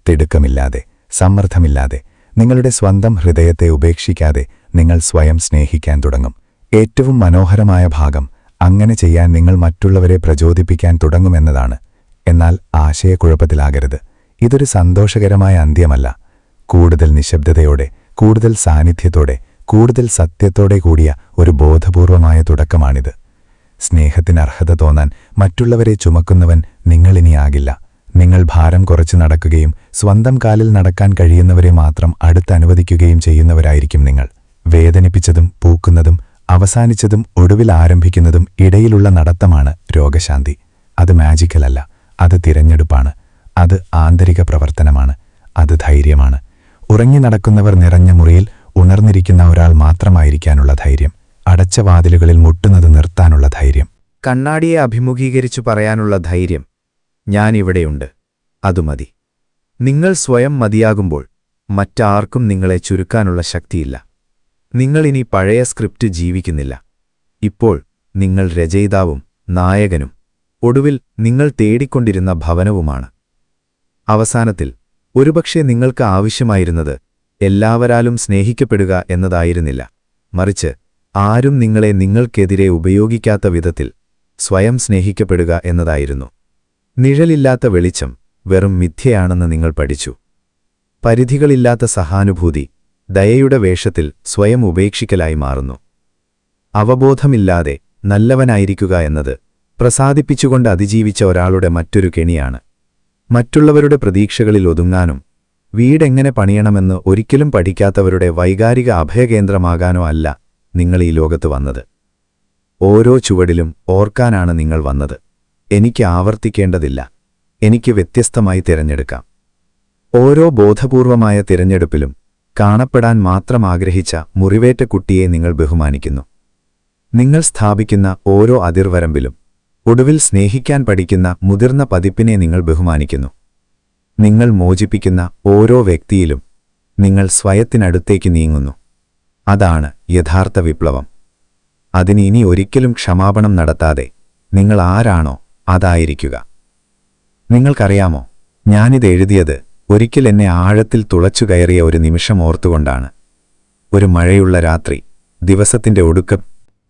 തിടുക്കമില്ലാതെ, സമ്മർദ്ദമില്ലാതെ, നിങ്ങളുടെ സ്വന്തം ഹൃദയത്തെ ഉപേക്ഷിക്കാതെ നിങ്ങൾ സ്വയം സ്നേഹിക്കാൻ തുടങ്ങും. ഏറ്റവും മനോഹരമായ ഭാഗം, അങ്ങനെ ചെയ്യാൻ നിങ്ങൾ മറ്റുള്ളവരെ പ്രചോദിപ്പിക്കാൻ തുടങ്ങുമെന്നതാണ്. എന്നാൽ ആശയക്കുഴപ്പത്തിലാകരുത്. ഇതൊരു സന്തോഷകരമായ അന്ത്യമല്ല. കൂടുതൽ നിശബ്ദതയോടെ, കൂടുതൽ സാന്നിധ്യത്തോടെ, കൂടുതൽ സത്യത്തോടെ കൂടിയ ഒരു ബോധപൂർവമായ തുടക്കമാണിത്. സ്നേഹത്തിന് അർഹത തോന്നാൻ മറ്റുള്ളവരെ ചുമക്കുന്നവൻ നിങ്ങളിനിയാകില്ല. നിങ്ങൾ ഭാരം കുറച്ച് നടക്കുകയും സ്വന്തം കാലിൽ നടക്കാൻ കഴിയുന്നവരെ മാത്രം അടുത്തനുവദിക്കുകയും ചെയ്യുന്നവരായിരിക്കും നിങ്ങൾ. വേദനിപ്പിച്ചതും പൂക്കുന്നതും അവസാനിച്ചതും ഒടുവിൽ ആരംഭിക്കുന്നതും ഇടയിലുള്ള നടത്തമാണ് രോഗശാന്തി. അത് മാജിക്കലല്ല, അത് തിരഞ്ഞെടുപ്പാണ്. അത് ആന്തരിക പ്രവർത്തനമാണ്. അത് ധൈര്യമാണ്. ഉറങ്ങി നടക്കുന്നവർ നിറഞ്ഞ മുറിയിൽ ഉണർന്നിരിക്കുന്ന ഒരാൾ മാത്രമായിരിക്കാനുള്ള ധൈര്യം. അടച്ച വാതിലുകളിൽ മുട്ടുന്നത് നിർത്താനുള്ള ധൈര്യം. കണ്ണാടിയെ അഭിമുഖീകരിച്ചു പറയാനുള്ള ധൈര്യം. ഞാനിവിടെയുണ്ട്, അതുമതി. നിങ്ങൾ സ്വയം മതിയാകുമ്പോൾ മറ്റാർക്കും നിങ്ങളെ ചുരുക്കാനുള്ള ശക്തിയില്ല. നിങ്ങളിനി പഴയ സ്ക്രിപ്റ്റ് ജീവിക്കുന്നില്ല. ഇപ്പോൾ നിങ്ങൾ രചയിതാവും നായകനും ഒടുവിൽ നിങ്ങൾ തേടിക്കൊണ്ടിരുന്ന ഭവനവുമാണ്. അവസാനത്തിൽ ഒരുപക്ഷെ നിങ്ങൾക്ക് ആവശ്യമായിരുന്നത് എല്ലാവരാലും സ്നേഹിക്കപ്പെടുക എന്നതായിരുന്നില്ല, മറിച്ച് ആരും നിങ്ങളെ നിങ്ങൾക്കെതിരെ ഉപയോഗിക്കാത്ത വിധത്തിൽ സ്വയം സ്നേഹിക്കപ്പെടുക എന്നതായിരുന്നു. നിഴലില്ലാത്ത വെളിച്ചം വെറും മിഥ്യയാണെന്ന് നിങ്ങൾ പഠിച്ചു. പരിധികളില്ലാത്ത സഹാനുഭൂതി ദയയുടെ വേഷത്തിൽ സ്വയം ഉപേക്ഷിക്കലായി മാറുന്നു. അവബോധമില്ലാതെ നല്ലവനായിരിക്കുക എന്നത് പ്രസാദിപ്പിച്ചുകൊണ്ട് അതിജീവിച്ച ഒരാളുടെ മറ്റൊരു കെണിയാണ്. മറ്റുള്ളവരുടെ പ്രതീക്ഷകളിൽ ഒതുങ്ങാനും വീടെങ്ങനെ പണിയണമെന്ന് ഒരിക്കലും പഠിക്കാത്തവരുടെ വൈകാരിക അഭയകേന്ദ്രമാകാനോ അല്ല നിങ്ങൾ ഈ ലോകത്ത് വന്നത്. ഓരോ ചുവടിലും ഓർക്കാനാണ് നിങ്ങൾ വന്നത്. എനിക്ക് ആവർത്തിക്കേണ്ടതില്ല, എനിക്ക് വ്യത്യസ്തമായി തിരഞ്ഞെടുക്കാം. ഓരോ ബോധപൂർവമായ തിരഞ്ഞെടുപ്പിലും കാണപ്പെടാൻ മാത്രം ആഗ്രഹിച്ച മുറിവേറ്റ കുട്ടിയെ നിങ്ങൾ ബഹുമാനിക്കുന്നു. നിങ്ങൾ സ്ഥാപിക്കുന്ന ഓരോ അതിർവരമ്പിലും ഒടുവിൽ സ്നേഹിക്കാൻ പഠിക്കുന്ന മുതിർന്ന പതിപ്പിനെ നിങ്ങൾ ബഹുമാനിക്കുന്നു. നിങ്ങൾ മോചിപ്പിക്കുന്ന ഓരോ വ്യക്തിയിലും നിങ്ങൾ സ്വയത്തിനടുത്തേക്ക് നീങ്ങുന്നു. അതാണ് യഥാർത്ഥ വിപ്ലവം. അതിന് ഇനി ഒരിക്കലും ക്ഷമാപണം നടത്താതെ നിങ്ങൾ ആരാണോ അതായിരിക്കുക. നിങ്ങൾക്കറിയാമോ, ഞാനിത് എഴുതിയത് ഒരിക്കൽ എന്നെ ആഴത്തിൽ തുളച്ചു കയറിയ ഒരു നിമിഷം ഓർത്തുകൊണ്ടാണ്. ഒരു മഴയുള്ള രാത്രി, ദിവസത്തിന്റെ ഒടുക്കം.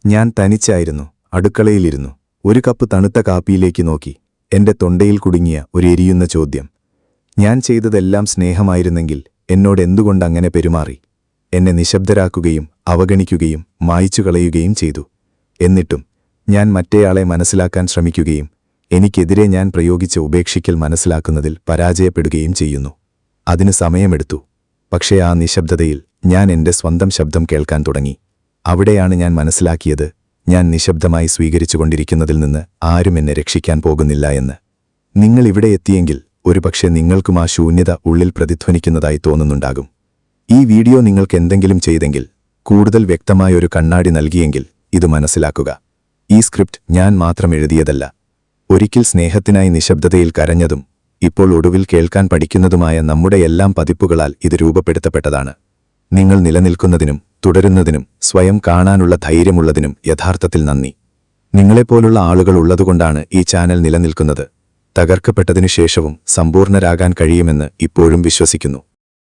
ഞാൻ തനിച്ചായിരുന്നു, അടുക്കളയിലിരുന്നു. ഒരു കപ്പ് തണുത്ത കാപ്പിയിലേക്ക് നോക്കി. എന്റെ തൊണ്ടയിൽ കുടുങ്ങിയ ഒരു എരിയുന്ന ചോദ്യം. ഞാൻ ചെയ്തതെല്ലാം സ്നേഹമായിരുന്നെങ്കിൽ എന്നോട് എന്തുകൊണ്ടങ്ങനെ പെരുമാറി? എന്നെ നിശബ്ദരാക്കുകയും അവഗണിക്കുകയും മായ്ച്ചു കളയുകയും ചെയ്തു. എന്നിട്ടും ഞാൻ മറ്റേയാളെ മനസ്സിലാക്കാൻ ശ്രമിക്കുകയും എനിക്കെതിരെ ഞാൻ പ്രയോഗിച്ച ഉപേക്ഷിക്കൽ മനസ്സിലാക്കുന്നതിൽ പരാജയപ്പെടുകയും ചെയ്യുന്നു. അതിന് സമയമെടുത്തു. പക്ഷേ ആ നിശബ്ദതയിൽ ഞാൻ എന്റെ സ്വന്തം ശബ്ദം കേൾക്കാൻ തുടങ്ങി. അവിടെയാണ് ഞാൻ മനസ്സിലാക്കിയത്, ഞാൻ നിശബ്ദമായി സ്വീകരിച്ചുകൊണ്ടിരിക്കുന്നതിൽ നിന്ന് ആരും എന്നെ രക്ഷിക്കാൻ പോകുന്നില്ല എന്ന്. നിങ്ങൾ ഇവിടെ എത്തിയെങ്കിൽ ഒരുപക്ഷെ നിങ്ങൾക്കും ആ ശൂന്യത ഉള്ളിൽ പ്രതിധ്വനിക്കുന്നതായി തോന്നുന്നുണ്ടാകും. ഈ വീഡിയോ നിങ്ങൾക്ക് എന്തെങ്കിലും ചെയ്തെങ്കിൽ, കൂടുതൽ വ്യക്തമായൊരു കണ്ണാടി നൽകിയെങ്കിൽ ഇത് മനസ്സിലാക്കുക. ഈ സ്ക്രിപ്റ്റ് ഞാൻ മാത്രം എഴുതിയതല്ല. ഒരിക്കൽ സ്നേഹത്തിനായി നിശബ്ദതയിൽ കരഞ്ഞതും ഇപ്പോൾ ഒടുവിൽ കേൾക്കാൻ പഠിക്കുന്നതുമായ നമ്മുടെ എല്ലാം പതിപ്പുകളാൽ ഇത് രൂപപ്പെടുത്തപ്പെട്ടതാണ്. നിങ്ങൾ നിലനിൽക്കുന്നതിനും തുടരുന്നതിനും സ്വയം കാണാനുള്ള ധൈര്യമുള്ളതിനും യഥാർത്ഥത്തിൽ നന്ദി. നിങ്ങളെപ്പോലുള്ള ആളുകൾ ഉള്ളതുകൊണ്ടാണ് ഈ ചാനൽ നിലനിൽക്കുന്നത്. തകർക്കപ്പെട്ടതിനു ശേഷവും സമ്പൂർണ്ണരാകാൻ കഴിയുമെന്ന് ഇപ്പോഴും വിശ്വസിക്കുന്നു.